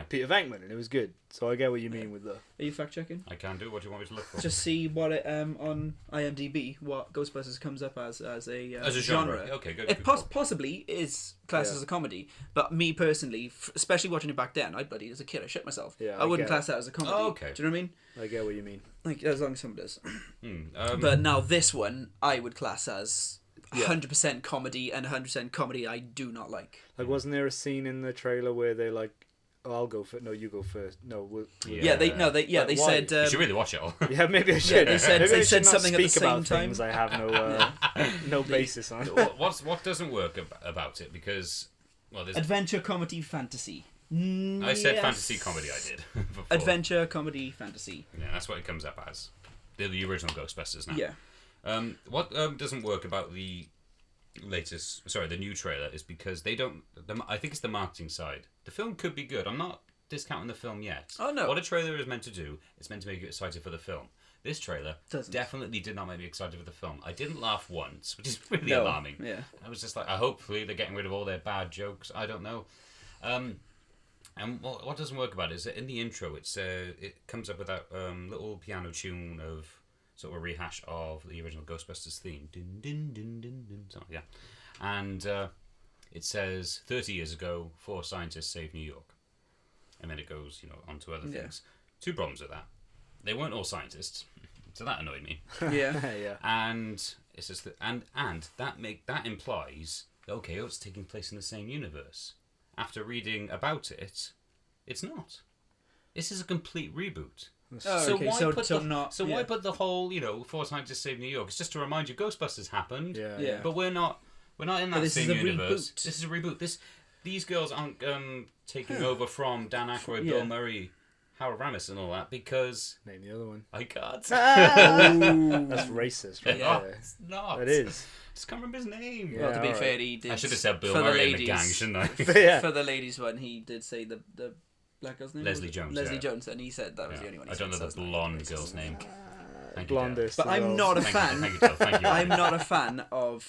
Peter Venkman, and it was good. So I get what you mean with the. Are you fact checking? I can do. What do you want me to look for? Just see what it on IMDb what Ghostbusters comes up as a genre. Okay, good. It possibly is classed as a comedy, but me personally, especially watching it back then, I bloody as a kid I shit myself. Yeah, I wouldn't class that as a comedy. Oh, okay. Do you know what I mean? I get what you mean. Like as long as someone does. But now this one I would class as 100% comedy, and 100% comedy I do not like. Like, wasn't there a scene in the trailer where they like, oh, I'll go first. No, you go first. No, they said. You should really watch it all. Yeah, maybe I should. They said something at the same time. I have no basis on. What doesn't work about it? Because there's adventure, comedy, fantasy. I said fantasy comedy. I did. Before. Adventure, comedy, fantasy. Yeah, that's what it comes up as. The original Ghostbusters now. Yeah. What doesn't work about the new trailer is because they don't. I think it's the marketing side. The film could be good. I'm not discounting the film yet. Oh no! What a trailer is meant to do, it's meant to make you excited for the film. This trailer definitely did not make me excited for the film. I didn't laugh once, which is really alarming. Yeah. I was just like, hopefully they're getting rid of all their bad jokes. I don't know. And what doesn't work about it is that in the intro, it comes up with that little piano tune of sort of a rehash of the original Ghostbusters theme. Dun, dun, dun, dun, dun, something like that. And it says, 30 years ago, 4 scientists saved New York. And then it goes, on to other things. 2 problems with that. They weren't all scientists, so that annoyed me. Yeah. And it's just and that implies that, it's taking place in the same universe. After reading about it, it's not. This is a complete reboot. Why put the whole 4 scientists saved New York? It's just to remind you Ghostbusters happened. Yeah. But we're not in that same universe. Reboot. This is a reboot. These girls aren't taking over from Dan Aykroyd, Bill Murray, Harold Ramis, and all that because name the other one. I can't. That's racist, right? Yeah, it's not. It is. Just can't remember his name. Well, to be fair, he did. I should have said Bill Murray in the gang, shouldn't I? For the ladies one, he did say the black girl's name. Leslie Jones. Leslie Jones, and he said that was the only one. I don't know the blonde girl's name. Blondest. But I'm not a fan. Thank you. I'm not a fan of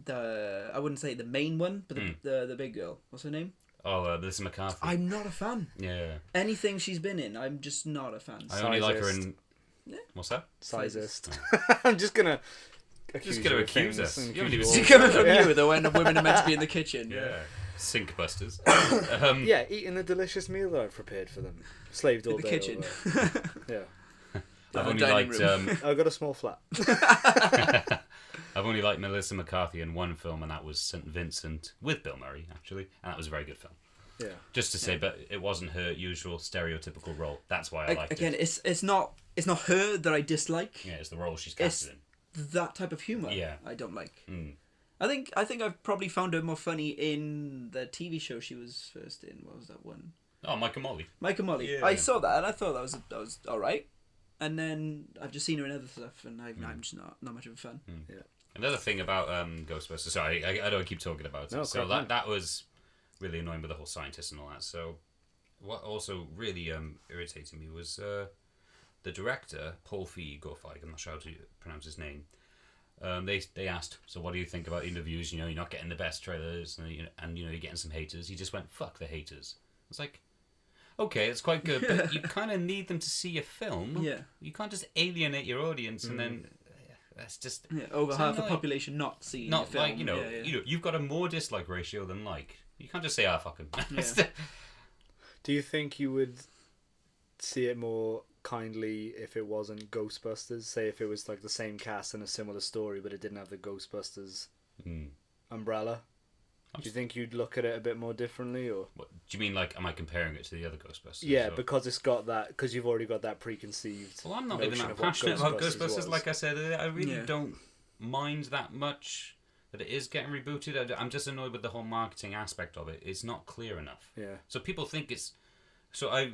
I wouldn't say the main one, but the big girl. What's her name? Oh, Melissa McCarthy. I'm not a fan. Yeah. Anything she's been in, I'm just not a fan. I only like her in. What's that? Sizist. I'm just gonna. Just gonna accuse us. You haven't even seen coming from you, though, when women are meant to be in the kitchen. Yeah. Sink busters. Yeah, eating the delicious meal that I've prepared for them. Slaved all in the day. kitchen. Yeah. I've only liked. I've got a small flat. I've only liked Melissa McCarthy in one film, and that was St. Vincent with Bill Murray, actually, and that was a very good film. Yeah. Just to say, but it wasn't her usual stereotypical role. That's why I liked it. Again, it's not her that I dislike. Yeah, it's the role she's casted in. That type of humour. Yeah. I don't like. I think I've probably found her more funny in the TV show she was first in. What was that one? Oh, Mike and Molly. Mike and Molly. Yeah. I saw that and I thought that was all right. And then I've just seen her in other stuff, and I'm just not much of a fan. Yeah. Another thing about Ghostbusters. Sorry, I don't keep talking about it. No, so that was really annoying with the whole scientist and all that. So what also really irritated me was the director, Paul Feig. I'm not sure how to pronounce his name. They asked, so what do you think about interviews? You're not getting the best trailers, and you're getting some haters. He just went, fuck the haters. It's like, okay, it's quite good, but you kind of need them to see your film. Yeah. You can't just alienate your audience and then that's just over half the population not seeing your film. Like you've got a more dislike ratio than like. You can't just say, fuck him. Yeah. Do you think you would see it more kindly if it wasn't Ghostbusters? Say if it was like the same cast and a similar story, but it didn't have the Ghostbusters umbrella. Do you think you'd look at it a bit more differently, or? What, do you mean like, am I comparing it to the other Ghostbusters? Yeah, because it's got that. Because you've already got that preconceived. Well, I'm not even that passionate about Ghostbusters. Like I said, I really don't mind that much that it is getting rebooted. I'm just annoyed with the whole marketing aspect of it. It's not clear enough. Yeah. So people think it's. So I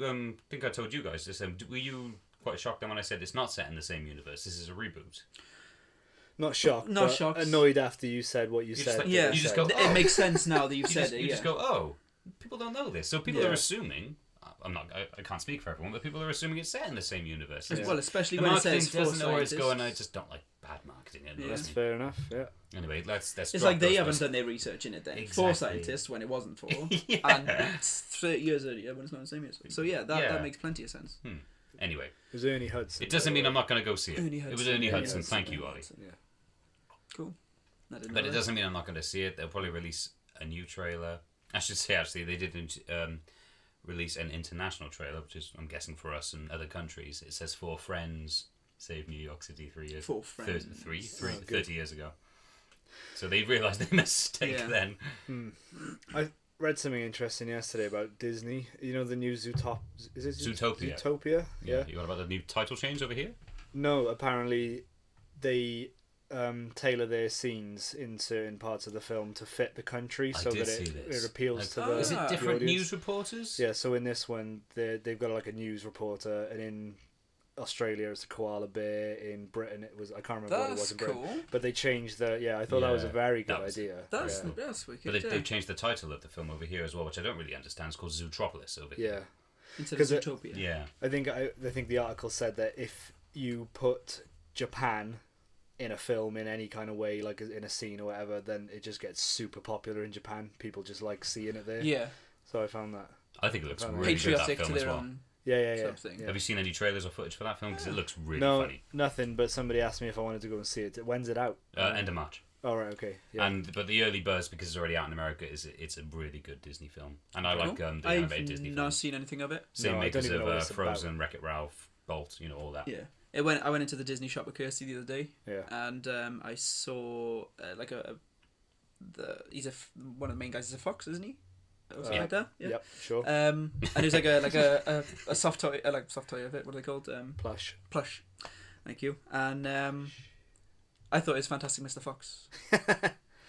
think I told you guys this. Were you quite shocked then when I said it's not set in the same universe? This is a reboot. Not shocked. Not shocked. Annoyed after you said what you said. Like, you just go. It makes sense now that you've said it. You just go. Oh, people don't know this, so people are assuming. I can't speak for everyone, but people are assuming it's set in the same universe. Yeah. Well, especially when it says doesn't know where it's going. I just don't like bad marketing. That's fair enough. Yeah. Anyway, let's. It's like they haven't done their research in it then. Exactly. For scientists when it wasn't for, and it's 30 years earlier when it's not the same years. So that makes plenty of sense. Anyway, it was Ernie Hudson. It doesn't mean I'm not going to go see it. It was Ernie Hudson. Thank you, Ollie. Yeah. Cool. But it doesn't mean I'm not going to see it. They'll probably release a new trailer. I should say, actually, they did release an international trailer, which is, I'm guessing, for us and other countries. It says 4 Friends Saved New York City 3 years. 4 Friends. 30 years ago. So they realised their mistake then. I read something interesting yesterday about Disney. You know the new Zootopia? Zootopia? Yeah. You got about the new title change over here? No, apparently they tailor their scenes in certain parts of the film to fit the country so that it appeals to the Is it different audience. News reporters? Yeah, so in this one they've got like a news reporter, and in Australia it's a koala bear. In Britain it was, I can't remember what it was in Britain. Cool. But they changed I thought that was a very good idea. That's wicked. But they've changed the title of the film over here as well, which I don't really understand. It's called Zootropolis over here. Instead of Zootopia. Yeah. I think the article said that if you put Japan in a film in any kind of way, like in a scene or whatever, then it just gets super popular in Japan. People just like seeing it there. Yeah. So I found that. I think it looks really good, that film as well. Yeah. Have you seen any trailers or footage for that film? Because it looks really funny. No, nothing, but somebody asked me if I wanted to go and see it. When's it out? End of March. Oh, right, okay. Yeah. But the early buzz, because it's already out in America, it's a really good Disney film. And I like the animated Disney films. I've not seen anything of it. Same makers of Frozen, Wreck-It Ralph, Bolt, all that. Yeah. I went into the Disney shop with Kirsty the other day, and I saw he's one of the main guys is a fox, isn't he? Or something like that. Yeah. Yep, sure. And it was like a soft toy, soft toy of it. What are they called? Plush. Thank you. And I thought it was Fantastic Mr. Fox.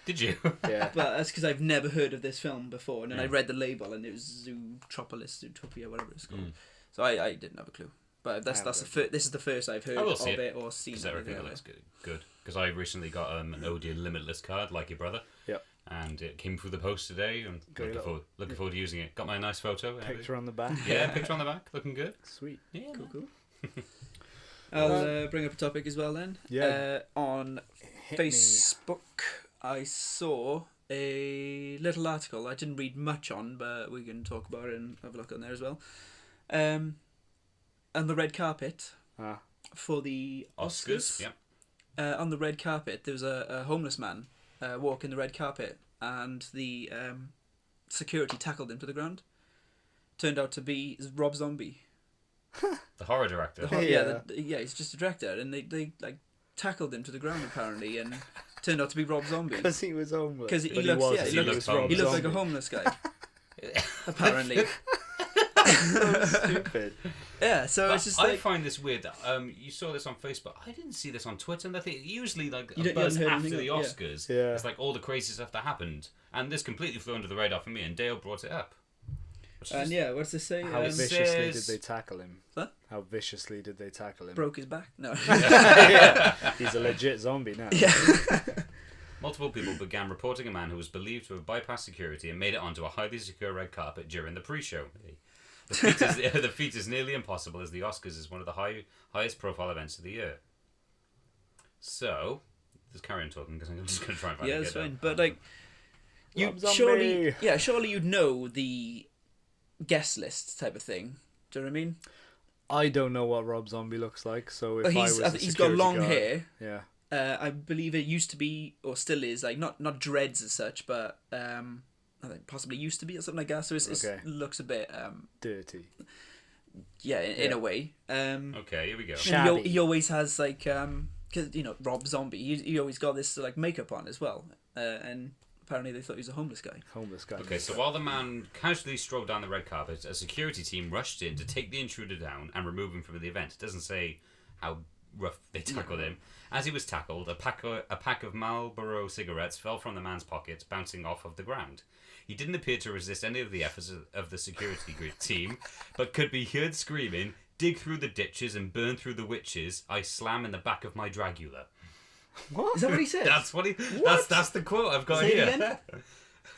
Did you? Yeah. But that's because I've never heard of this film before, and then I read the label, and it was Zootopia, whatever it's called. So I didn't have a clue. But this is the first I've heard of it or seen it. Everything looks good. Because I recently got an Odeon Limitless card, like your brother. Yep. And it came through the post today, and looking forward to using it. Got my nice photo. Picture on the back. Yeah, picture on the back. Looking good. Sweet. Yeah. Cool. I'll bring up a topic as well then. Yeah. On Facebook, I saw a little article I didn't read much on, but we can talk about it and have a look on there as well. On the red carpet for the Oscars. Yeah. On the red carpet, there was a homeless man walking the red carpet, and the security tackled him to the ground. Turned out to be Rob Zombie. The horror director. He's just a director, and they like tackled him to the ground apparently, and turned out to be Rob Zombie. Because he was homeless. Because he looked like a homeless guy. Apparently. So stupid. Yeah, so it's just I find this weird. You saw this on Facebook. I didn't see this on Twitter. And I think usually like a buzz after the Oscars, it's like all the crazy stuff that happened, and this completely flew under the radar for me. And Dale brought it up. And yeah, what's this say? How viciously did they tackle him? Huh? How viciously did they tackle him? Broke his back? No. Yeah. He's a legit zombie now. Yeah. Multiple people began reporting a man who was believed to have bypassed security and made it onto a highly secure red carpet during the pre-show. The feat is nearly impossible, as the Oscars is one of the highest profile events of the year. So, just carry on talking because I'm just going to try and find it's fine. But like, surely you'd know the guest list type of thing. Do you know what I mean? I don't know what Rob Zombie looks like, so if he's got long guard, hair. Yeah. I believe it used to be, or still is, like not dreads as such, but I think possibly used to be or something like that. So it looks a bit dirty. Yeah, in a way. Okay, here we go. He always has like because Rob Zombie. He always got this like makeup on as well, and apparently they thought he was a homeless guy. Okay, so while the man casually strolled down the red carpet, a security team rushed in to take the intruder down and remove him from the event. It doesn't say how rough they tackled him. As he was tackled, a pack of Marlboro cigarettes fell from the man's pockets, bouncing off of the ground. He didn't appear to resist any of the efforts of the security team, but could be heard screaming, "Dig through the ditches and burn through the witches. I slam in the back of my Dragula." What? Is that what he said? That's what he. That's the quote I've got here.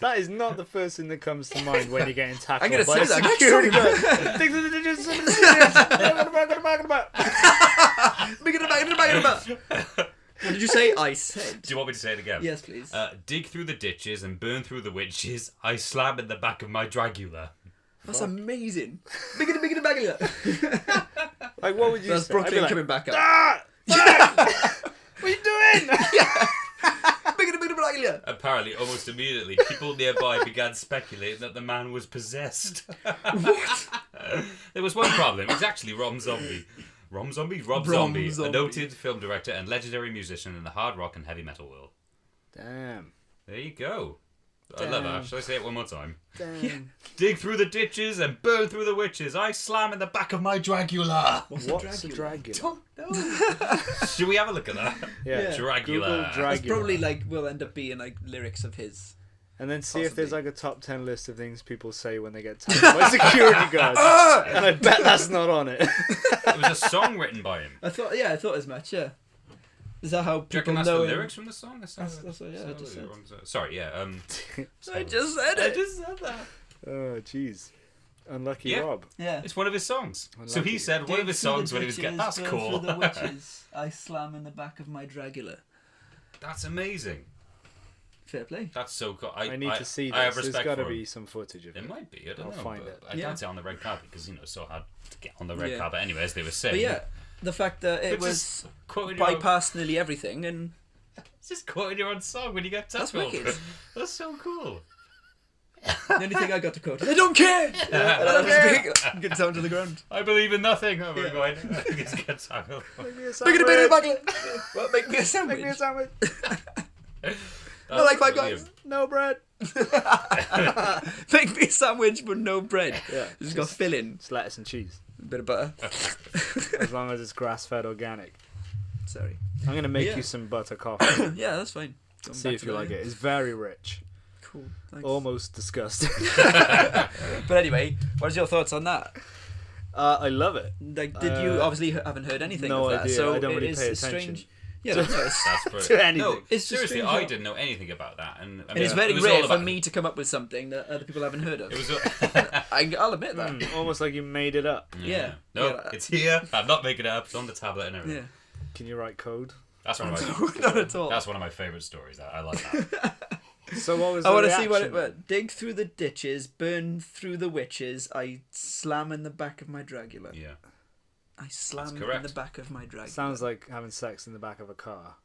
That is not the first thing that comes to mind when you're getting tackled. I'm going to by say that. security guard. Dig through the ditches. What did you say? I said. Do you want me to say it again? Yes, please. Dig through the ditches and burn through the witches. I slam in the back of my Dragula. That's amazing. Bigger. Like, what would you say? That's Brooklyn coming back up. What are you doing? Yeah. Apparently, almost immediately, people nearby began speculating that the man was possessed. What? There was one problem. It was actually Rob Zombie. Rob Zombie, a noted film director and legendary musician in the hard rock and heavy metal world. Damn. There you go. I love that. Shall I say it one more time? Damn. Yeah. Dig through the ditches and burn through the witches. I slam in the back of my Dragula. What's a Dragula? Don't know. Should we have a look at that? Yeah. Dragula. Google Dragula. That's probably will end up being like lyrics of his. And then see if there's like a top 10 list of things people say when they get tackled by security guards. And I bet that's not on it. It was a song written by him. I thought as much. Yeah. Is that how Do you people reckon that's know the him? lyrics from the song? That's what, I just said. Sorry, yeah. I just said it. I just said that. Oh, jeez. Unlucky Yeah. Rob. Yeah. It's one of his songs. Unlucky. So he said one of his songs when he was getting... That's cool. The witches, I slam in the back of my Dragula. That's amazing. Fair play. That's so cool. I need to see this. I have There's respect got to for be him. some footage of it. It might be. I don't know. I'll find it. I doubt it on the red carpet because, it's so hard to get on the red Yeah. carpet anyway, as they were saying. But yeah, the fact that it But was just quoting your own- bypassed nearly everything, and It's just quoting your own song when you get That's tackled. wicked. That's so cool. the only thing I got to quote, they don't care! Get down to the ground. I believe in nothing. Oh, we're Yeah. going. Just get tackled. Make me a Make sandwich. it a bit of buckler. Well, make me a sandwich. Make me a sandwich. I like Five brilliant. Guys. No bread. Make me a sandwich but no bread. Yeah. Just got filling. It's lettuce and cheese. A bit of butter. As long as it's grass-fed organic. Sorry. I'm going to make Yeah. you some butter coffee. Yeah, that's fine. Going See back if to you that, like yeah. it. It's very rich. Cool. Thanks. Almost disgusting. But anyway, what are your thoughts on that? I love it. Like, did you obviously haven't heard anything no of that? idea. So I don't really it is pay it's attention. strange. Yeah, no, it's, That's brilliant. To anything. No, It's seriously, strange I how- didn't know anything about that, and I and it's mean, very it was all rare for about- me to come up with something that other people haven't heard of. It was. I'll admit that. Almost like you made it up. Yeah. No, Yeah. it's here. I'm not making it up. It's on the tablet and everything. Yeah. Can you write code? That's one of my. Not at all. That's one of my favourite stories. I like that. So what was I the want to see reaction? what. Dig through the ditches, burn through the witches. I slam in the back of my Dragula. Yeah. I slam in correct. the back of my Dragula. Sounds like having sex in the back of a car.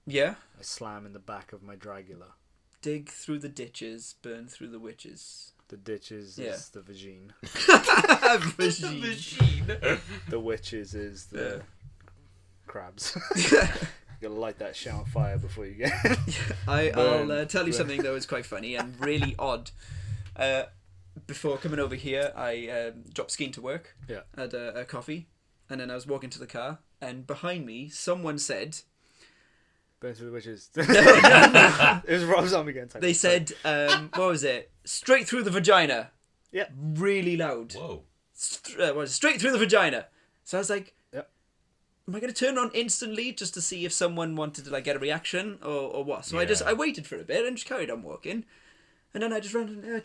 Yeah. I slam in the back of my Dragula. Dig through the ditches, burn through the witches. The ditches Yeah. is the vagine. Machine. Machine. The witches is the Yeah. crabs. You gotta light that shit on fire before you get. I'll tell you something that was quite funny and really odd. Before coming over here, I dropped skiing to work. Yeah. Had a coffee, and then I was walking to the car, and behind me, someone said, Burn through the witches. It was Rob Zombie again. they said, what was it? Straight through the vagina. Yeah. Really loud. Whoa. Straight through the vagina. So I was like, yep. Am I going to turn on instantly just to see if someone wanted to like get a reaction or what? So I waited for a bit and just carried on walking. And then I just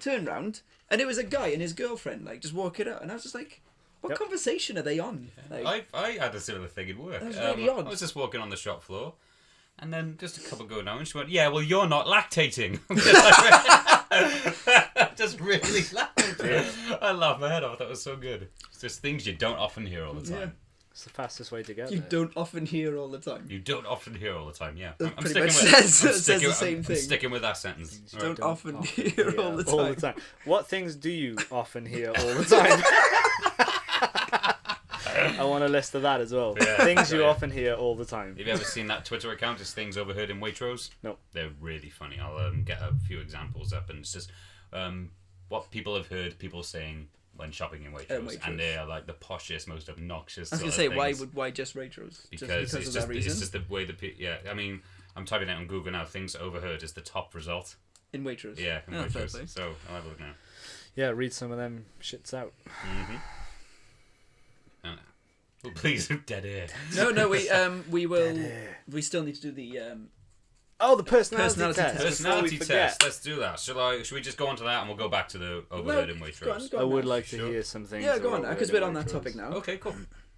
turned around and it was a guy and his girlfriend like just walking out. And I was just like, what conversation are they on? Like, I had a similar thing in work. That was really odd. I was just walking on the shop floor. And then just a couple go down and she went, yeah, well, you're not lactating. Just really laughed. I laughed my head off. That was so good. It's just things you don't often hear all the time. Yeah. It's the fastest way to get You don't often hear all the time. You don't often hear all the time, yeah. That I'm pretty sticking much with says the same thing. I'm sticking with that sentence. Don't often hear all the time. All the time. What things do you often hear all the time? I want a list of that as well. Yeah, things you often hear all the time. Have you ever seen that Twitter account? It's things overheard in Waitrose? No. They're really funny. I'll get a few examples up, and it's just what people have heard people saying when shopping in Waitrose, and they are like the poshest, most obnoxious. I was gonna say, why just Waitrose? Because just of that reason? It's just the way I mean, I'm typing it on Google now. Things overheard is the top result in Waitrose. Yeah, in Waitrose. So I'll have a look now. Yeah, read some of them shits out. Mm-hmm. Well, please, dead air. No, we will. We still need to do the. The personality test. Personality test. Let's do that. Should we just go on to that and we'll go back to the overheard in Waitrose? Go on I would now. like to hear some things. Yeah, go on. Because we're on that topic now. Okay, cool.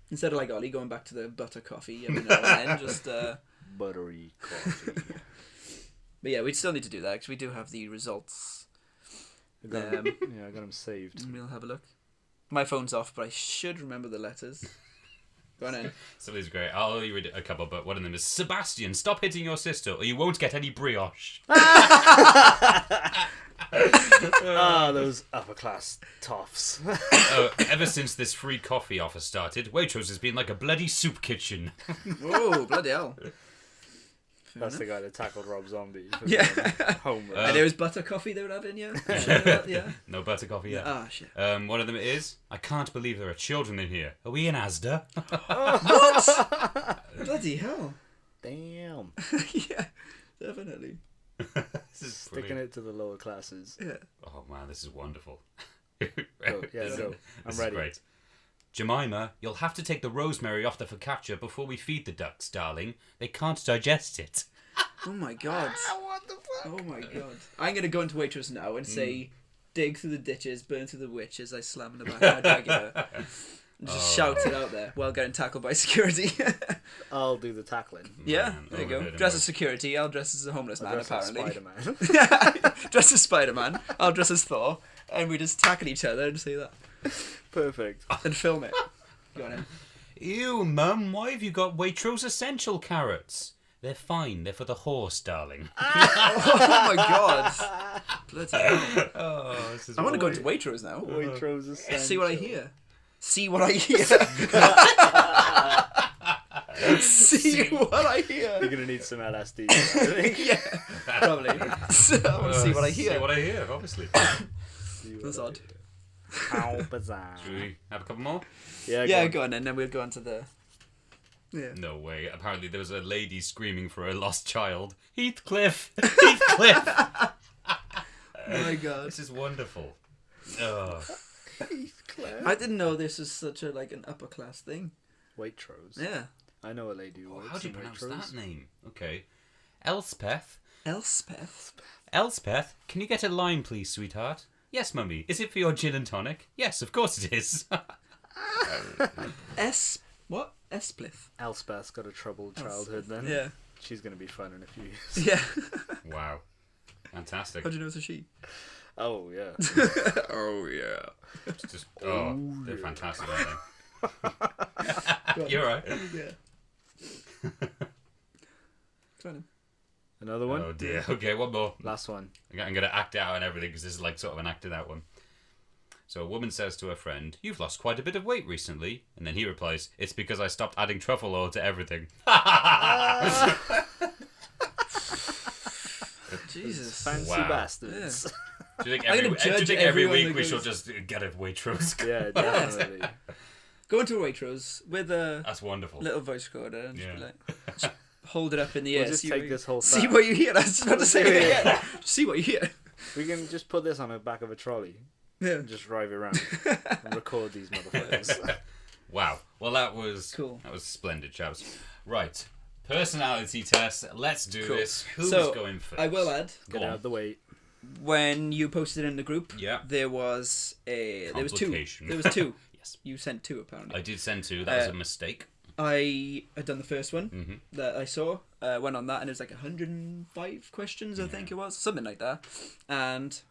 Instead of like Ollie going back to the butter coffee every now and then, just buttery coffee. But yeah, we still need to do that because we do have the results. I got them saved. And we'll have a look. My phone's off, but I should remember the letters. Go on in. Somebody's great. I'll only read a couple, but one of them is Sebastian, stop hitting your sister or you won't get any brioche. Those upper class toffs. Ever since this free coffee offer started, Waitrose has been like a bloody soup kitchen. Oh, bloody hell. That's the guy that tackled Rob Zombie. Yeah. Homer. And there was butter coffie they would have in, yeah? Yeah. No butter coffee yet. Ah, shit. One of them is, I can't believe there are children in here. Are we in Asda? What? Bloody hell. Damn. Yeah, definitely. Sticking it to the lower classes. Yeah. Oh man, this is wonderful. Go. I'm ready. Great. Jemima, you'll have to take the rosemary off the focaccia before we feed the ducks, darling. They can't digest it. Oh my god. What the fuck? Oh my god. I'm going to go into Waitrose now and say, dig through the ditches, burn through the witches, I slam in the back of my jaguar. And just shout it out there while getting tackled by security. I'll do the tackling. Yeah, there you go. Dress as security, I'll dress as a homeless man, apparently. Spider-Man. Dress as Spider-Man, I'll dress as Thor, and we just tackle each other and say that. Perfect. And film it. Go on in. Ew, Mum, why have you got Waitrose Essential carrots? They're fine, they're for the horse, darling. Oh my god. Bloody hell. Oh, this is I want to go into Waitrose now. Waitrose Essential. See what I hear. See what I hear. See what I hear. You're going to need some LSD. I think. Yeah, probably. So, I want to see what I hear. See what I hear, obviously. That's odd. How bizarre. Should we have a couple more? Yeah, go on, and then we'll go on to the... Yeah. No way. Apparently there was a lady screaming for a lost child. Heathcliff! Heathcliff! Oh my god. This is wonderful. Oh. Heathcliff. I didn't know this was such a an upper class thing. Waitrose. Yeah. I know a lady who works How do you in pronounce Waitrose. that name? Okay. Elspeth. Elspeth. Elspeth, can you get a lime please, sweetheart? Yes, mummy. Is it for your gin and tonic? Yes, of course it is. What? Esplith. Elspeth's got a troubled childhood then. Yeah. She's going to be fun in a few years. Yeah. Wow. Fantastic. How do you know it's a she? Oh, yeah. Oh, yeah. It's just, they're fantastic, aren't they? You're right. Yeah. Try them. Another one? Oh dear. Okay, one more. Last one. I'm going to act it out and everything because this is like sort of an acted out one. So a woman says to her friend, "You've lost quite a bit of weight recently." And then he replies, "It's because I stopped adding truffle oil to everything." Jesus. Fancy bastards. Yeah. Do you I'm gonna judge think every everyone week that we goes- should just get a Waitrose? Yeah, definitely. Go into a Waitrose with a That's wonderful. little voice recorder and just be Yeah. like, just hold it up in the air. We'll just see take what this whole See set. what you hear. I was about to say it again. See what you hear. We can just put this on the back of a trolley. and just drive around and record these motherfuckers. Wow. Well, that was cool. That was splendid, chaps. Right. Personality test. Let's do this. Who's going first? I will add. Get out of the way. When you posted it in the group, there was two. Yes. You sent two, apparently. I did send two. That was a mistake. I had done the first one that I saw. Went on that, and it was like 105 questions, I think it was. Something like that. And...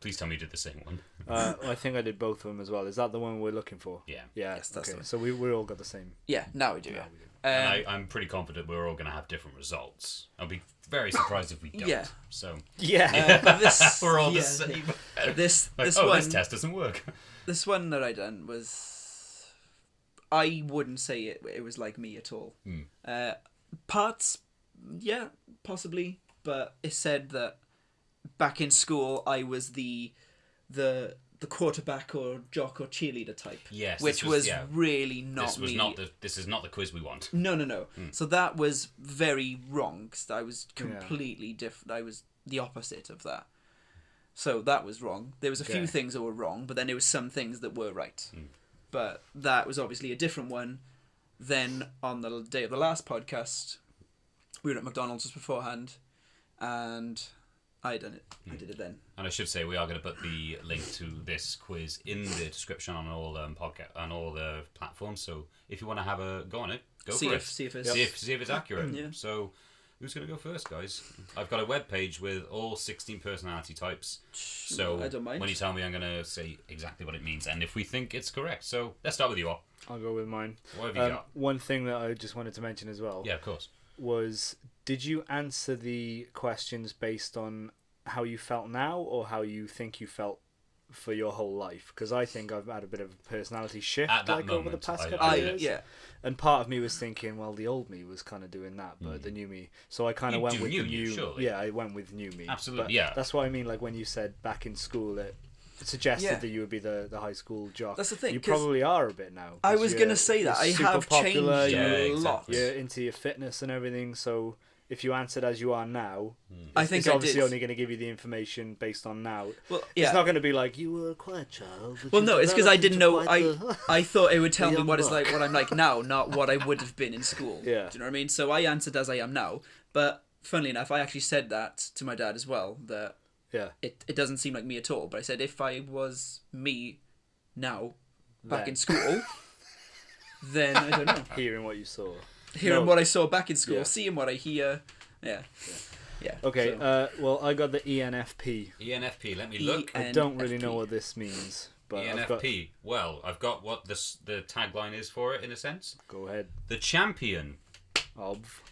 Please tell me you did the same one. I think I did both of them as well. Is that the one we're looking for? Yeah. Yeah, yes, that's okay. So we all got the same. Yeah, now we do. Yeah. And I'm pretty confident we're all going to have different results. I'll be very surprised if we don't. Yeah. So. We're all the same. This one. This test doesn't work. This one that I done was. I wouldn't say it was like me at all. Parts, yeah, possibly, but it said that back in school I was the quarterback or jock or cheerleader type. Yes, which was really not me. This is not the quiz we want. No. So that was very wrong. 'Cause I was completely different. I was the opposite of that. So that was wrong. There was a few things that were wrong, but then there was some things that were right. But that was obviously a different one. Then on the day of the last podcast, we were at McDonald's just beforehand, and I done it. I did it then. And I should say we are going to put the link to this quiz in the description on all podcast on all the platforms. So if you want to have a go on it, go for it. See if it's accurate. So who's going to go first, guys? I've got a web page with all 16 personality types. So I don't mind. When you tell me, I'm going to say exactly what it means, and if we think it's correct. So let's start with you all. I'll go with mine. What have you got? One thing that I just wanted to mention as well. Yeah, of course. Was did you answer the questions based on how you felt now or how you think you felt for your whole life? Because I think I've had a bit of a personality shift over the past couple of years. Yeah. And part of me was thinking, well, the old me was kind of doing that, but the new me. So I kind of went with the new. Surely. Yeah, I went with new me. Absolutely. But yeah. That's what I mean. Like when you said back in school, it suggested that you would be the high school jock. That's the thing. You probably are a bit now. I was going to say that. I have popular, changed a lot. You're into your fitness and everything, so if you answered as you are now, I think it's obviously only going to give you the information based on now. Well, it's not going to be like you were a quiet child. Well, no, it's because I didn't know. I thought it would tell me what I'm like now, not what I would have been in school. Yeah. Do you know what I mean? So I answered as I am now. But funnily enough, I actually said that to my dad as well. That it doesn't seem like me at all. But I said if I was me now, back in school, then I don't know. Hearing what you saw. Hearing what I saw back in school, seeing what I hear. Yeah. Okay, so. Well, I got the ENFP. ENFP, let me look. I don't really know what this means. But ENFP, I've got what the tagline is for it, in a sense. Go ahead. The champion. Of.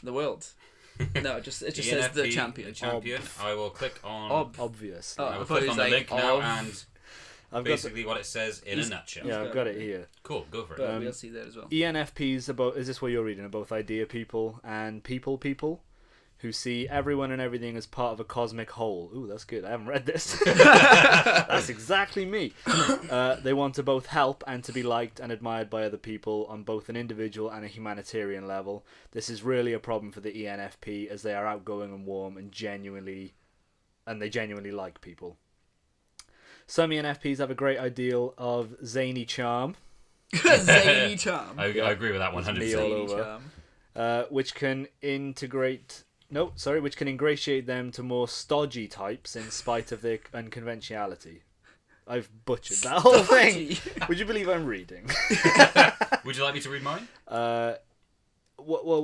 The world. No, it just ENFP, says the champion. The champion. I will click on... Obvious. I will click on the link now and... Basically what it says in a nutshell. Yeah, I've got it here. Cool, go for it. But we'll see that as well. ENFPs is this what you're reading? Are both idea people and people who see everyone and everything as part of a cosmic whole. Ooh, that's good. I haven't read this. That's exactly me. They want to both help and to be liked and admired by other people on both an individual and a humanitarian level. This is really a problem for the ENFP as they are outgoing and warm and genuinely like people. Some ENFPs have a great ideal of zany charm. Zany charm. I agree with that 100%. Me all over. Which can ingratiate them to more stodgy types in spite of their unconventionality. I've butchered that whole thing. Would you believe I'm reading? Would you like me to read mine? Well,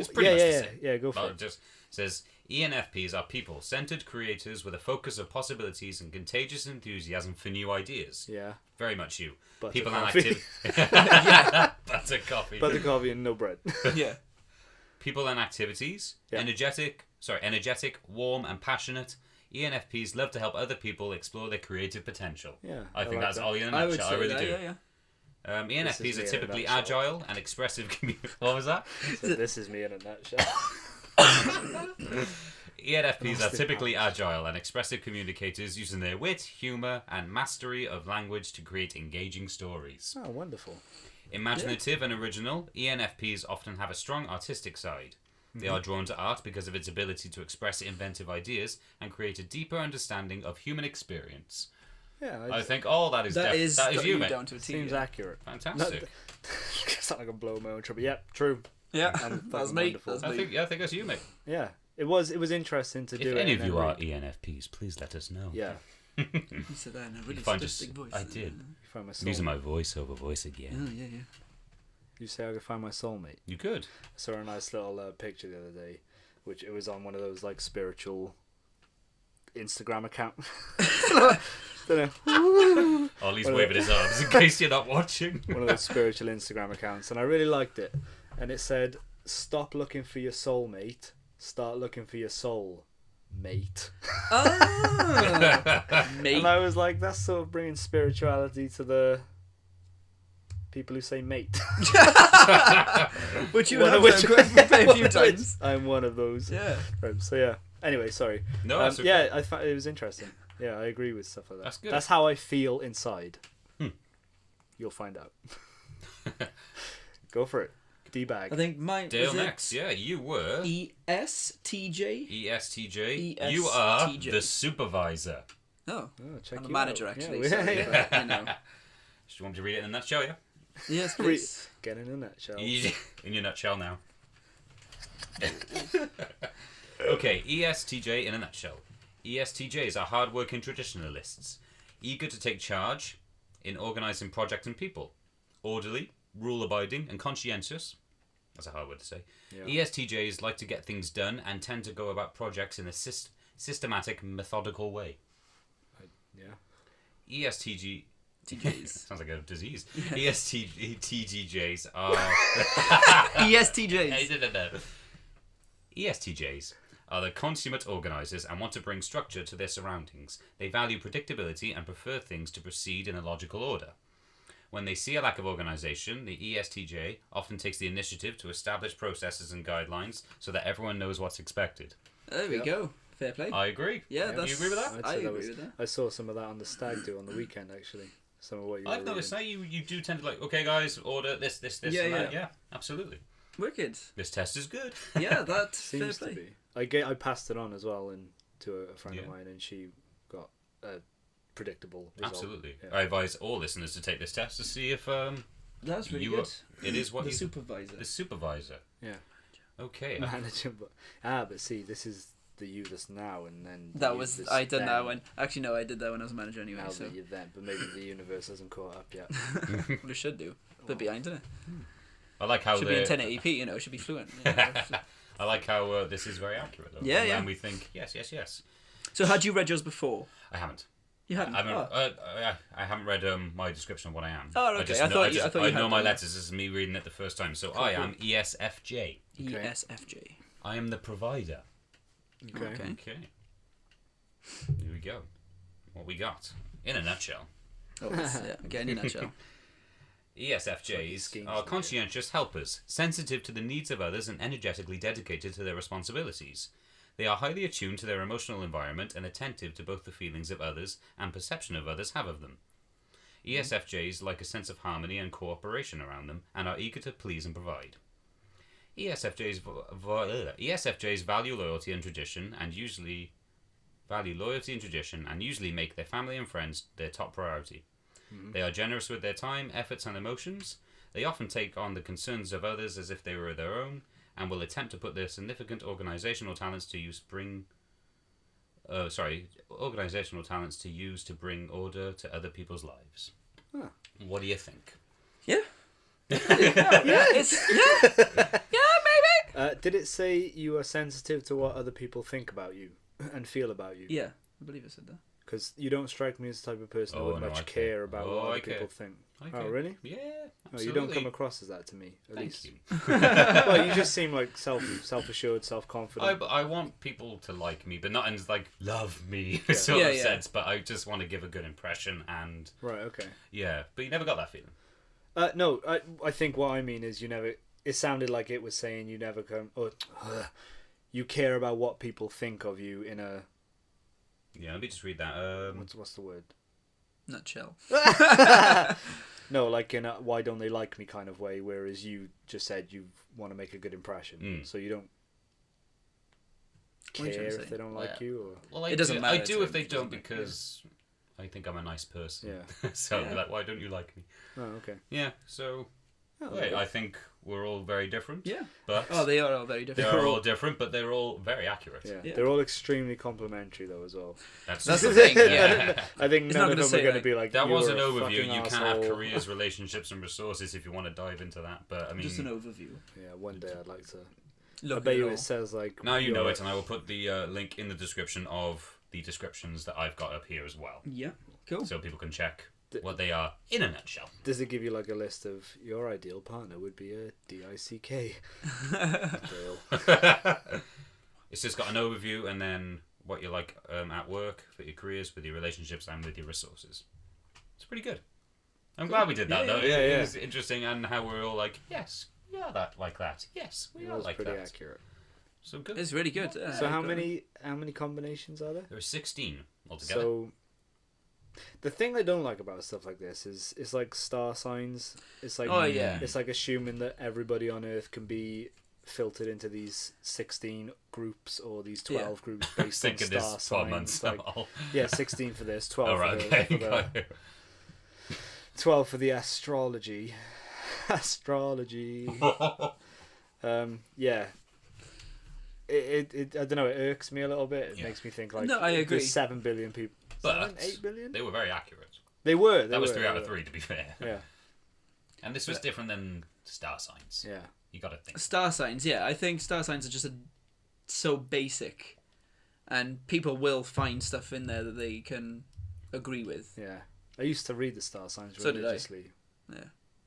it's pretty much the same. Yeah, go for it. It just says... ENFPs are people-centered creators with a focus of possibilities and contagious enthusiasm for new ideas. Yeah. Very much you. Butter people coffee. and activities. Butter coffee. Butter coffee and no bread. Yeah. People and activities. Yeah. Energetic, warm and passionate. ENFPs love to help other people explore their creative potential. Yeah. I think that's all in a nutshell. I really do. Yeah. ENFPs are typically agile and expressive. What was that? So this is me in a nutshell. ENFPs are typically agile and expressive communicators using their wit, humour and mastery of language to create engaging stories. Oh, wonderful. Imaginative and original, ENFPs often have a strong artistic side. They are drawn to art because of its ability to express inventive ideas and create a deeper understanding of human experience. Yeah, I think that is you, mate. Down to a T, seems accurate. Fantastic. It's not like I'm blowing my own trouble. Yep, true. Yeah, that's me. I think that's you, mate. Yeah, it was interesting to do. If any of you are ENFPs, please let us know. Yeah. You said that in a really specific voice. I did. Find my Using my voiceover voice again. Oh, yeah. You say I could find my soulmate. You could. I saw a nice little picture the other day, which it was on one of those like spiritual Instagram account. Don't know. Ollie's waving his arms in case you're not watching. One of those spiritual Instagram accounts, and I really liked it. And it said, "Stop looking for your soulmate. Start looking for your soul, mate." Mate. And I was like, that's sort of bringing spirituality to the people who say mate. Which you have to a few times. I'm one of those. Yeah. Right, so yeah. Anyway, sorry. No, that's okay. Yeah, I thought it was interesting. Yeah, I agree with stuff like that. That's good. That's how I feel inside. You'll find out. Go for it. D-bag. I think mine Dale next. Yeah, you were ESTJ. ESTJ. You are the supervisor. Check I'm a manager out. actually. Yeah, so, yeah. you know. Do you want me to read it in a nutshell? Yeah. Yes, please. Get in a nutshell. In your nutshell now. Okay, ESTJ in a nutshell. ESTJs are hard-working traditionalists, eager to take charge in organising projects and people, orderly, rule-abiding, and conscientious. That's a hard word to say. Yeah. ESTJs like to get things done and tend to go about projects in a systematic, methodical way. ESTJs sounds like a disease. ESTJs are ESTJs. ESTJs are the consummate organisers and want to bring structure to their surroundings. They value predictability and prefer things to proceed in a logical order. When they see a lack of organisation, the ESTJ often takes the initiative to establish processes and guidelines so that everyone knows what's expected. There we go. Fair play. I agree. Yeah, Do you agree with that? I agree with that. I saw some of that on the stag do on the weekend, actually. Some of what you I've noticed that you do tend to like, okay guys, order this, and that. Yeah, absolutely. Wicked. This test is good. Yeah, that seems fair play. to be. I passed it on as well to a friend of mine, and she got a predictable result. Absolutely. Yeah. I advise all listeners to take this test to see if that's really good. It is what the supervisor. The supervisor. Yeah. Okay. Manager, but see, this is the you that's now, and then that was I did that when actually no, I did that when I was a manager anyway. Now so that you're then, but maybe the universe hasn't caught up yet. Well, it should do. They're behind, isn't it? I like how should be in 1080p. You know, it should be fluent. You know, I like how this is very accurate though. Yeah, and we think yes. So had you read yours before? I haven't. You hadn't. I haven't read my description of what I am. Oh, okay. I know my letters. This is me reading it the first time. So cool, I am ESFJ. ESFJ. I am the provider. Okay. Here we go. What we got in a nutshell. Again, in a nutshell. ESFJs are conscientious helpers, sensitive to the needs of others and energetically dedicated to their responsibilities. They are highly attuned to their emotional environment and attentive to both the feelings of others and perception of others have of them. ESFJs like a sense of harmony and cooperation around them and are eager to please and provide. ESFJs value loyalty and tradition and usually make their family and friends their top priority. They are generous with their time, efforts and emotions. They often take on the concerns of others as if they were their own and will attempt to put their significant organizational talents to use to bring order to other people's lives. Huh. What do you think? Yeah. Maybe. Did it say you are sensitive to what other people think about you and feel about you? Yeah, I believe it said that. Because you don't strike me as the type of person who would much care about what other people think. Oh, really? Yeah, absolutely. Oh, you don't come across as that to me, at least. You. Well, you just seem like self-assured, self-confident. I want people to like me, but not in like love me sort of sense. But I just want to give a good impression and. Right. Okay. Yeah, but you never got that feeling. No, I think what I mean is you never. It sounded like it was saying you never come. You care about what people think of you in a. Yeah, let me just read that. What's the word? Nutshell. No, like in a why don't they like me kind of way, whereas you just said you want to make a good impression, so you don't care if they don't like you. Or... Well, it doesn't matter. I do if they don't because I think I'm a nice person. Yeah. So I'll be like, why don't you like me? Oh, okay. Yeah. So. Wait, I think we're all very different. Yeah. But they are all very different. they're all different, but they're all very accurate. Yeah. They're all extremely complimentary, though, as well. That's the thing. Yeah. I think none of them are going to be like. That was an "You're a overview. fucking You can have arsehole." careers, relationships, and resources if you want to dive into that. But I mean, Just an overview. Yeah, one day I'd like to. Look I bet you it it says like. now you know it, and I will put the link in the description of the descriptions that I've got up here as well. Yeah. Cool. So people can check what they are in a nutshell. Does it give you like a list of your ideal partner would be a DICK? It's just got an overview and then what you like at work, for your careers, with your relationships, and with your resources. It's pretty good. I'm glad we did that though. Yeah, it was interesting, and how we're all like, yes, we are that like that. Yes, we are like pretty that. accurate. So good. It's really good. So how many combinations are there? There are 16 altogether. So the thing I don't like about stuff like this is it's like star signs. It's like it's like assuming that everybody on Earth can be filtered into these 16 groups or these 12 groups based on star this 12 signs. months. Like, 16 for this, 12 for the 12 for the astrology. Yeah. It I don't know, it irks me a little bit. It makes me think like I agree. There's 7 billion people. But 8 billion? they were very accurate. They were. That was 3 out of 3, to be fair. Yeah. And this was different than star signs. Yeah. You got to think. Star signs, yeah. I think star signs are just so basic, and people will find stuff in there that they can agree with. Yeah. I used to read the star signs So did I. religiously. Yeah.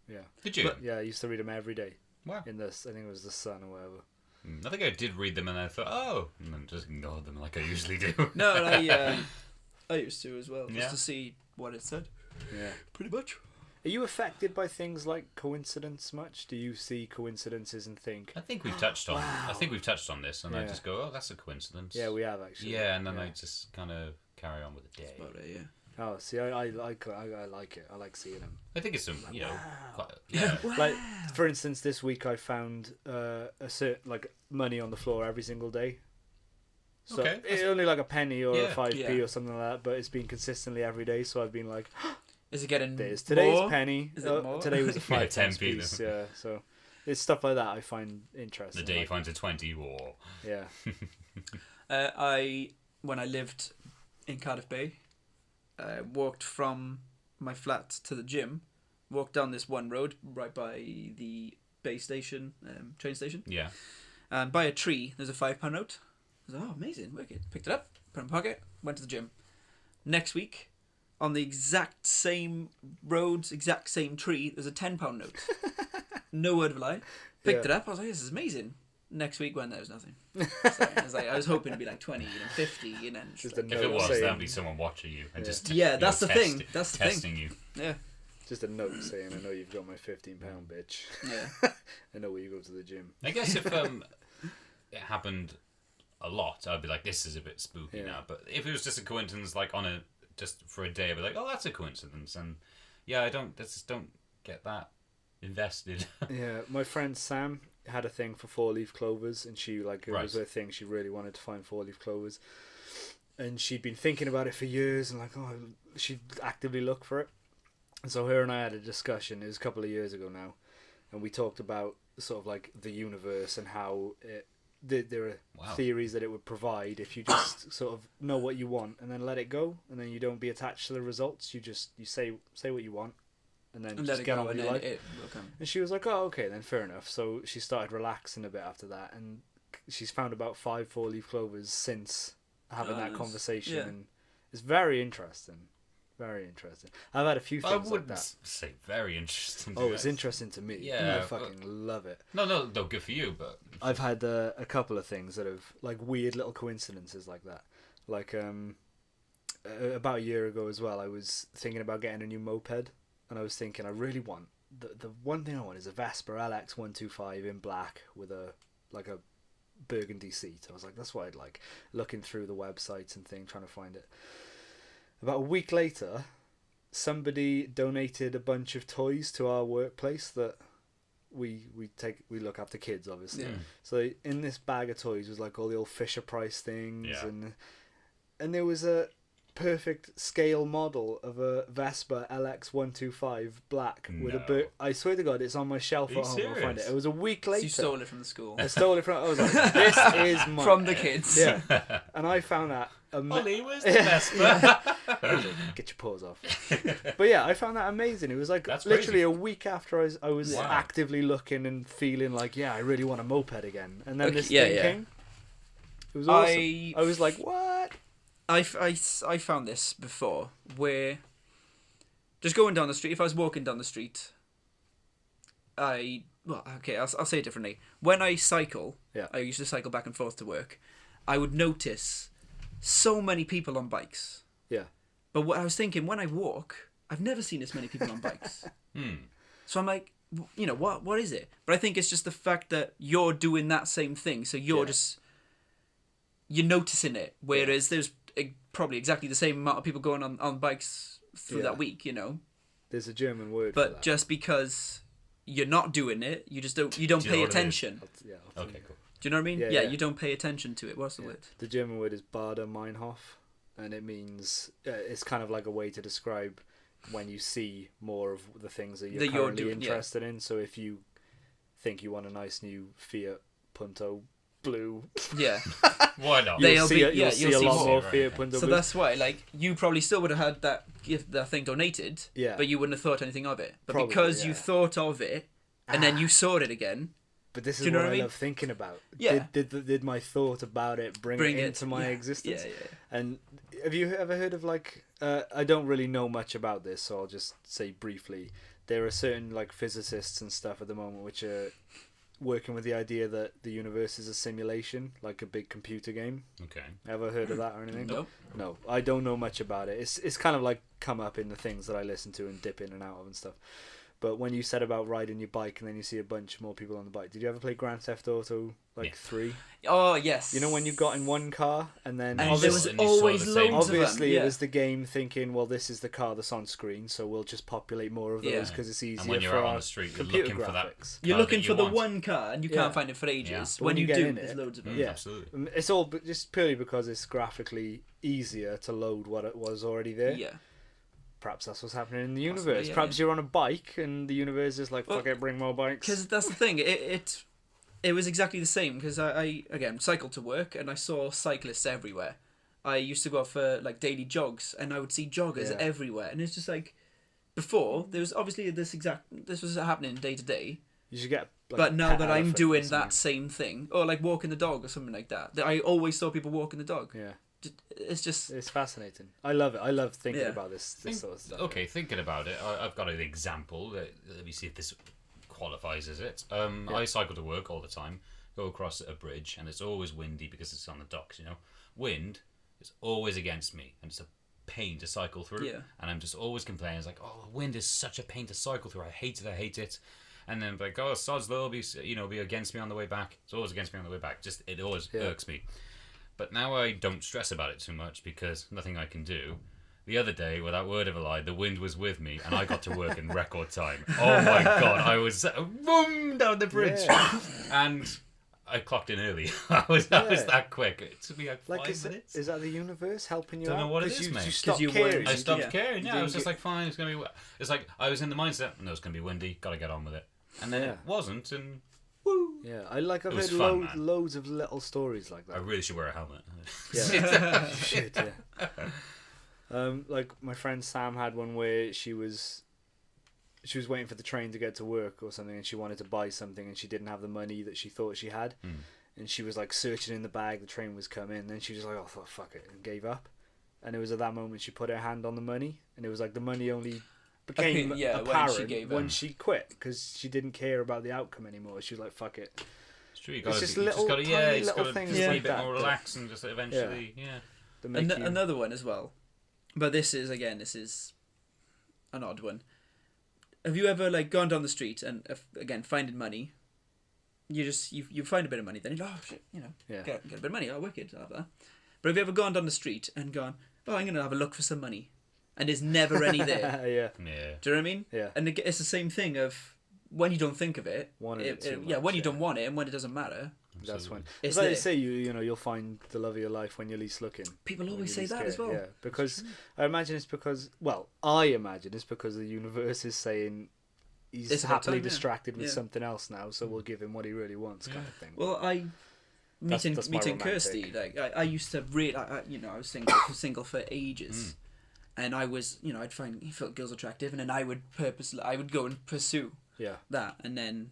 Yeah. Did you? Yeah, I used to read them every day. Wow. In this, I think it was the Sun or whatever. I think I did read them and I thought, oh, and then just ignored them like I usually do. No, I used to as well, just to see what it said. Yeah. Pretty much. Are you affected by things like coincidence much? Do you see coincidences and think? I think we've touched on. Wow. I think we've touched on this, and I just go, "Oh, that's a coincidence." Yeah, we have actually. Yeah, and then I just kind of carry on with the day. That's about it, yeah. Oh, see, I like it. I like seeing them. I think it's some, quite, Like, for instance, this week I found a certain money on the floor every single day. So it's only like a penny or a 5p or something like that, but it's been consistently every day. So I've been like, is it getting there's today's more? penny. Is it more? Today was a 5 10p piece. Yeah, so it's stuff like that I find interesting. The day finds a 20 war. Yeah. When I lived in Cardiff Bay, walked from my flat to the gym, walked down this one road right by the Bay station, train station. Yeah. And by a tree, there's a £5 note. I was like, oh, amazing, wicked. Picked it up, put it in my pocket, went to the gym. Next week, on the exact same road, exact same tree, there's a £10 note. No word of a lie. Picked it up, I was like, this is amazing. Next week when there was nothing. So I was hoping to be like 20 and 50 and then Just if it was, that'd be someone watching you and just that's the thing. That's the testing thing. you. Yeah. Just a note saying, I know you've got my £15, bitch. Yeah. I know where you go to the gym. I guess if it happened a lot, I'd be like, this is a bit spooky now. But if it was just a coincidence, like just for a day, I'd be like, oh, that's a coincidence. And I just don't get that invested. Yeah, my friend Sam had a thing for 4-leaf clovers, and she it was her thing. She really wanted to find 4-leaf clovers, and she'd been thinking about it for years, and she'd actively look for it. And so her and I had a discussion. It was a couple of years ago now, and we talked about sort of like the universe and how there are theories that it would provide if you just sort of know what you want and then let it go, and then you don't be attached to the results. You say what you want. And then just get on with your life. And she was like, oh, okay, then fair enough. So she started relaxing a bit after that. And she's found about 5 4-leaf clovers since having that conversation. Yeah. And it's very interesting. Very interesting. I've had a few things like that. I say very interesting. Oh, it's interesting to me. Yeah. I fucking love it. No, good for you, but... I've had a couple of things that have, weird little coincidences like that. About a year ago as well, I was thinking about getting a new moped. And I was thinking, I really want the one thing I want is a Vespa LX125 in black with a burgundy seat. I was like, that's what I'd like. Looking through the websites and things, trying to find it. About a week later, somebody donated a bunch of toys to our workplace that we look after kids, obviously. Yeah. So in this bag of toys was all the old Fisher Price things, and there was a perfect scale model of a Vespa LX125 black with a bird. I swear to God, it's on my shelf at home. I'll find it. It was a week later. So you stole it from the school. I stole it from. I was like, this is mine. From the kids. Yeah, and I found that. Ollie, where's the Vespa? Get your paws off. But yeah, I found that amazing. It was like literally a week after I was actively looking and feeling like, I really want a moped again. And then this thing came. It was awesome. I was like, what? I found this before where just going down the street, if I was walking down the street, I'll say it differently. When I cycle, I used to cycle back and forth to work, I would notice so many people on bikes. Yeah. But what I was thinking, when I walk, I've never seen this many people on bikes. So I'm like, what is it? But I think it's just the fact that you're doing that same thing. So you're you're noticing it. Whereas there's probably exactly the same amount of people going on bikes through that week, There's a German word but for that. just because you're not doing it, you don't pay attention. Okay, cool. Do you know what I mean? Yeah, you don't pay attention to it. What's the word? The German word is Bader-Meinhof, and it means it's kind of like a way to describe when you see more of the things that you're currently interested in. So if you think you want a nice new Fiat Punto blue, why not? You'll see a lot more Fiat Punto so blue. that's why, like, you probably still would have had that thing donated, but you wouldn't have thought anything of it. But because you thought of it and then you saw it again. But this is what I love thinking about. Yeah. Did my thought about it bring it into my existence? Yeah. And have you ever heard of I don't really know much about this, so I'll just say briefly. There are certain like physicists and stuff at the moment which are working with the idea that the universe is a simulation, like a big computer game. Okay. Ever heard of that or anything? Nope. No, I don't know much about it. It's kind of like come up in the things that I listen to and dip in and out of and stuff. But when you said about riding your bike and then you see a bunch more people on the bike, did you ever play Grand Theft Auto 3? Oh yes. You know when you got in one car and then there was always loads obviously of them. it was the game thinking, well, this is the car that's on screen, so we'll just populate more of those because it's easier. And when you're for out on our the street, you're computer looking graphics. for that. You're looking for the want. one car and you can't find it for ages. Yeah. When you get do, in there's loads of them. Yeah, absolutely. It's all just purely because it's graphically easier to load what it was already there. Yeah. Perhaps that's what's happening in the universe. Perhaps you're on a bike and the universe is like, fuck it, bring more bikes. Because that's the thing. It was exactly the same. Because I again cycled to work and I saw cyclists everywhere. I used to go out for like daily jogs and I would see joggers everywhere. And it's just like, before there was obviously this was happening day to day. You should get. But now that I'm doing that same thing, or like walking the dog or something like that, I always saw people walking the dog. Yeah. It's fascinating. I love it. I love thinking about this sort of stuff. Okay, thinking about it, I've got an example. Let me see if this qualifies as it. I cycle to work all the time, go across a bridge, and it's always windy because it's on the docks, Wind is always against me, and it's a pain to cycle through. Yeah. And I'm just always complaining, it's like, oh, wind is such a pain to cycle through. I hate it. And then like, oh, sods, they'll be against me on the way back. It's always against me on the way back. Just, it always irks me. But now I don't stress about it too much because nothing I can do. The other day, without word of a lie, the wind was with me and I got to work in record time. Oh my God, I was boom down the bridge. Yeah. And I clocked in early. I was that quick. It took me like 5 minutes. Is that the universe helping you out? I don't know what it is, mate. You stopped caring. I stopped caring, I was just like, fine, it's going to be... It's like, I was in the mindset, no, it's going to be windy, got to get on with it. And then it wasn't, and... Woo. Yeah, I've heard loads of little stories like that. I really should wear a helmet. Yeah, you should. Yeah. Like my friend Sam had one where she was waiting for the train to get to work or something, and she wanted to buy something, and she didn't have the money that she thought she had, and she was like searching in the bag. The train was coming, and then she was like, "Oh fuck it," and gave up. And it was at that moment she put her hand on the money, and it was like the money only became apparent when she quit because she didn't care about the outcome anymore. She was like, "Fuck it." It's true. It's just little things be like a bit that. more relaxed and just eventually, Another one as well, but this is an odd one. Have you ever like gone down the street and again finding money? You find a bit of money, then you're like, oh shit, get a bit of money. Oh, wicked, I'll have that. But have you ever gone down the street and gone, oh, I'm gonna have a look for some money? And there's never any there. Yeah. Do you know what I mean? Yeah. And it's the same thing of when you don't think of it. When you don't want it, and when it doesn't matter, that's when. It's like they say, you know, you'll find the love of your life when you're least looking. People always say that as well. Yeah, because I imagine it's because the universe is saying he's happily distracted with something else now, so we'll give him what he really wants, kind of thing. Well, meeting Kirsty, like I used to really, I was single for ages, and I was, I'd felt girls attractive, and then I would go and pursue that, and then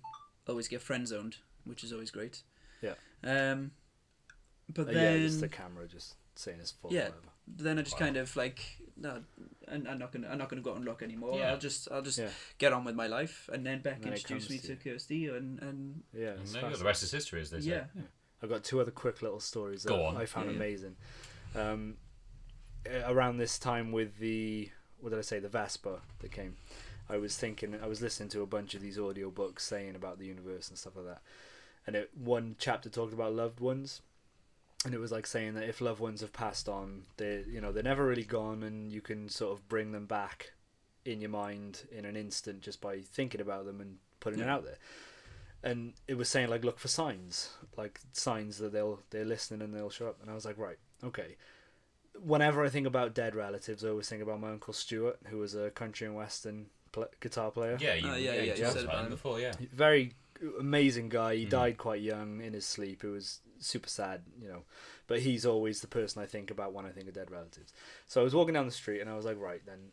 always get friend zoned, which is always great. Yeah. But then just the camera just saying it's full. Yeah. Then I just kind of like, no, I'm not gonna go out and look anymore. Yeah. I'll just get on with my life. And then Beck introduced me to Kirsty, and the rest is history, as they say. Yeah. I've got two other quick little stories that I found amazing. Around this time with the Vespa that came, I was listening to a bunch of these audiobooks saying about the universe and stuff like that. And one chapter talked about loved ones. And it was like saying that if loved ones have passed on, they're never really gone, and you can sort of bring them back in your mind in an instant just by thinking about them and putting it out there. And it was saying like, look for signs that they're listening and they'll show up. And I was like, right, okay. Whenever I think about dead relatives, I always think about my Uncle Stuart, who was a country and western guitar player. Yeah, you said about him before. Yeah, very amazing guy. He died quite young in his sleep. It was super sad, but he's always the person I think about when I think of dead relatives. So I was walking down the street and I was like, right then,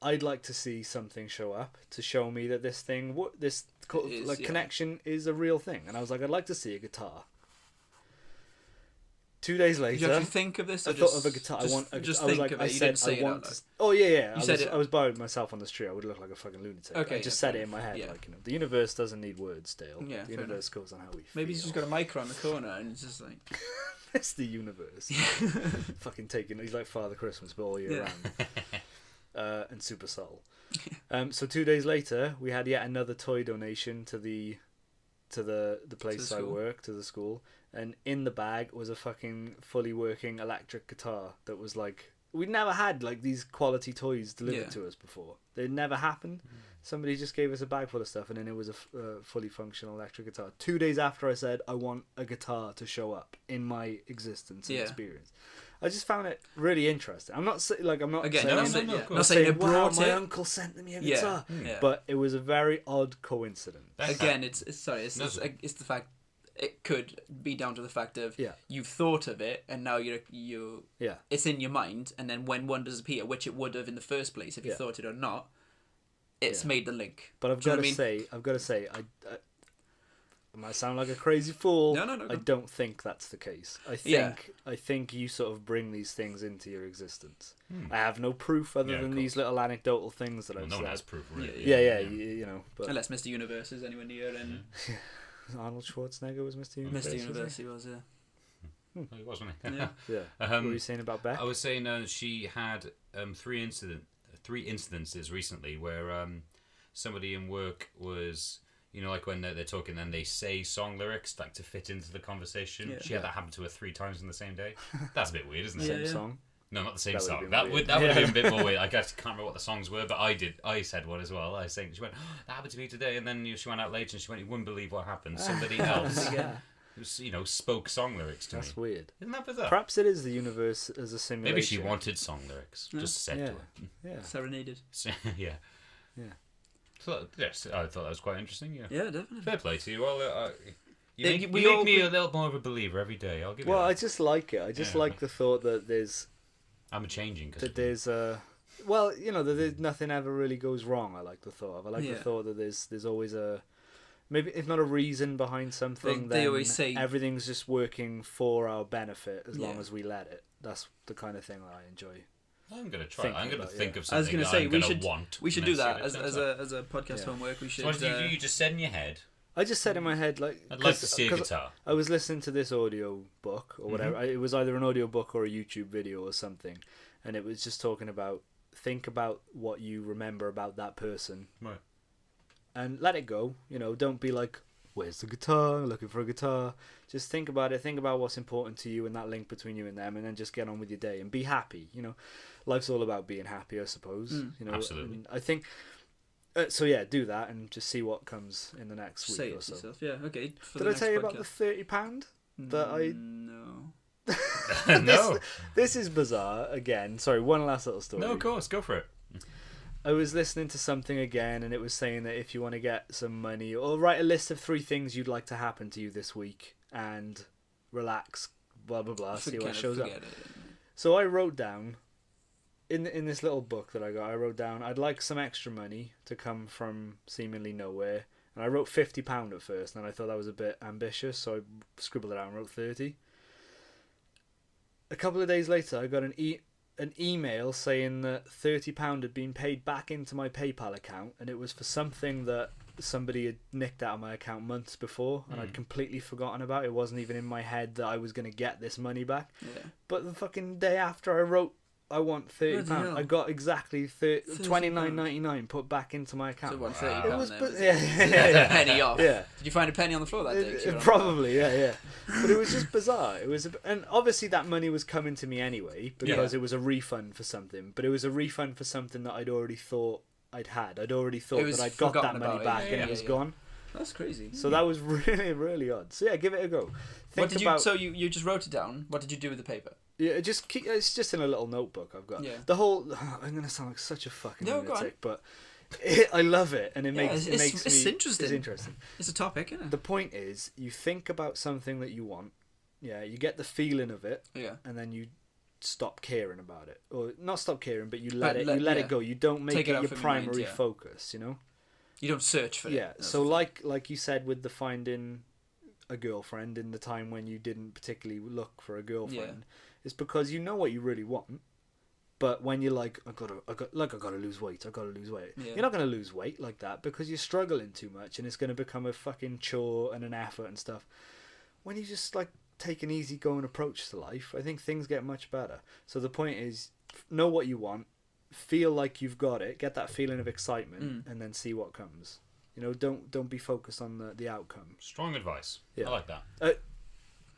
I'd like to see something show up to show me that this connection is a real thing. And I was like, I'd like to see a guitar. 2 days later, did you actually think of this? I thought of a guitar. I was by myself on the street. I would look like a fucking lunatic. Okay, I just said it in my head, the universe doesn't need words, Dale. Yeah, the universe goes on how we feel. Maybe he's just got a mic around the corner and it's just like, it's the universe. Fucking he's like Father Christmas, but all year round. And super subtle. So 2 days later, we had yet another toy donation to the place I work, to the school. And in the bag was a fucking fully working electric guitar that was like, we'd never had like these quality toys delivered to us before. They'd never happened. Somebody just gave us a bag full of stuff, and then it was a fully functional electric guitar. 2 days after I said I want a guitar to show up in my existence and experience. I just found it really interesting. I'm not saying my uncle sent me a guitar, but it was a very odd coincidence. Again, it's the fact. It could be down to the fact of you've thought of it, and now you it's in your mind, and then when one does appear, which it would have in the first place if you thought it or not, it's made the link. But I've got to say, I might sound like a crazy fool. No. I don't think that's the case. I think you sort of bring these things into your existence. I have no proof other than these little anecdotal things that I've said. No one has proof, really. Yeah. But unless Mr. Universe is anywhere near, and Arnold Schwarzenegger was Mr. Universe. Mr. Universe, he was, He was, wasn't he? Yeah. What were you saying about Beck? I was saying she had three incidences recently where somebody in work was, like when they're talking and they say song lyrics like to fit into the conversation. Yeah. She had that happen to her 3 times in the same day. That's a bit weird, isn't it? Same song? No, not the same song. That would have been a bit more weird. I guess I can't remember what the songs were, but I said one as well. I was saying, she went, that happened to me today, and then she went out later and she went, you wouldn't believe what happened. Somebody else, spoke song lyrics to me. That's weird. Isn't that bizarre? Perhaps it is the universe as a simulation. Maybe she wanted song lyrics. Just said to her. Yeah. Serenaded. Yeah. So, yes, I thought that was quite interesting. Yeah, definitely. Fair play to you. Well, you make me a little more of a believer every day. I'll give you that. I just like it. I just like the thought that there's... I'm changing. That there's that there's nothing ever really goes wrong. I like the thought of. I like the thought that there's always a, maybe if not a reason behind something, then always say everything's just working for our benefit as long as we let it. That's the kind of thing that I enjoy. I'm gonna try. I'm gonna think of something. I was gonna say we should do that as a podcast homework. We should. So what did you just said in your head? I just said in my head, like... I'd like to see a guitar. I was listening to this audio book, or whatever. It was either an audio book or a YouTube video or something. And it was just talking about, think about what you remember about that person. Right. And let it go. Don't be like, where's the guitar? Looking for a guitar. Just think about it. Think about what's important to you and that link between you and them. And then just get on with your day. And be happy. Life's all about being happy, I suppose. Absolutely. And I think... So yeah, do that and just see what comes in the next week Say or it so. yourself. Yeah, okay. Did I tell you about the £30 that I? No. No. This is bizarre again. Sorry, one last little story. No, of course, go for it. I was listening to something again, and it was saying that if you want to get some money, or write a list of 3 things you'd like to happen to you this week, and relax, blah blah blah, see what shows up. So I wrote down in this little book that I got. I wrote down I'd like some extra money to come from seemingly nowhere, and I wrote £50 at first, and I thought that was a bit ambitious, so I scribbled it out and wrote 30. A couple of days later, I got an email saying that £30 had been paid back into my PayPal account, and it was for something that somebody had nicked out of my account months before, and I'd completely forgotten about. It wasn't even in my head that I was going to get this money back. Yeah. But the fucking day after I wrote I want £30, I got exactly £29.99 put back into my account. So £130. It was a penny off. Yeah. Did you find a penny on the floor that day? Probably, yeah. But it was just bizarre. It was, and obviously that money was coming to me anyway because it was a refund for something. But it was a refund for something that I'd already thought I'd had. I'd already thought that I'd got that money back and it was gone. That's crazy. So that was really, really odd. So yeah, give it a go. So you just wrote it down. What did you do with the paper? Yeah, it's just in a little notebook I've got. Yeah. The whole I'm gonna sound like such a fucking lunatic, but I love it, and it makes me interesting. It's interesting. It's a topic, isn't it? The point is, you think about something that you want. Yeah, you get the feeling of it. Yeah. And then you stop caring about it, or not stop caring, but you let it go. You don't make it your primary focus. You know. You don't search for it. Yeah. So like you said with the finding a girlfriend in the time when you didn't particularly look for a girlfriend. It's because you know what you really want, but when you're like, I gotta lose weight. Yeah. You're not gonna lose weight like that because you're struggling too much, and it's gonna become a fucking chore and an effort and stuff. When you just like take an easygoing approach to life, I think things get much better. So the point is, know what you want, feel like you've got it, get that feeling of excitement, and then see what comes. You know, don't be focused on the outcome. Strong advice. Yeah. I like that.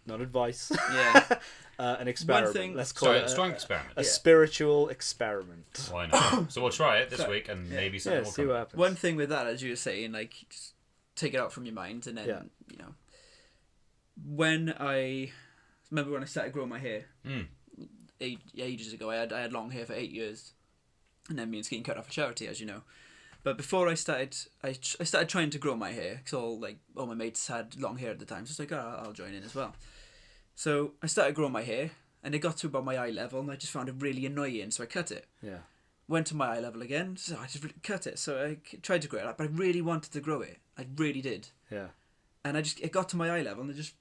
Not advice. Yeah. An experiment. Let's call it a strong experiment. A spiritual experiment. Why not? So we'll try it this week, and maybe something will see what happens. One thing with that, as you were saying, like just take it out from your mind, and then you know. When I started growing my hair, ages ago, I had long hair for 8 years, and then me and Skeen cut off for charity, as you know. But before I started trying to grow my hair, because all my mates had long hair at the time, so I was like, I'll join in as well. So I started growing my hair, and it got to about my eye level, and I just found it really annoying, so I cut it. Yeah. Went to my eye level again, so I just cut it. So I tried to grow it out, but I really wanted to grow it. I really did. Yeah. And it got to my eye level, and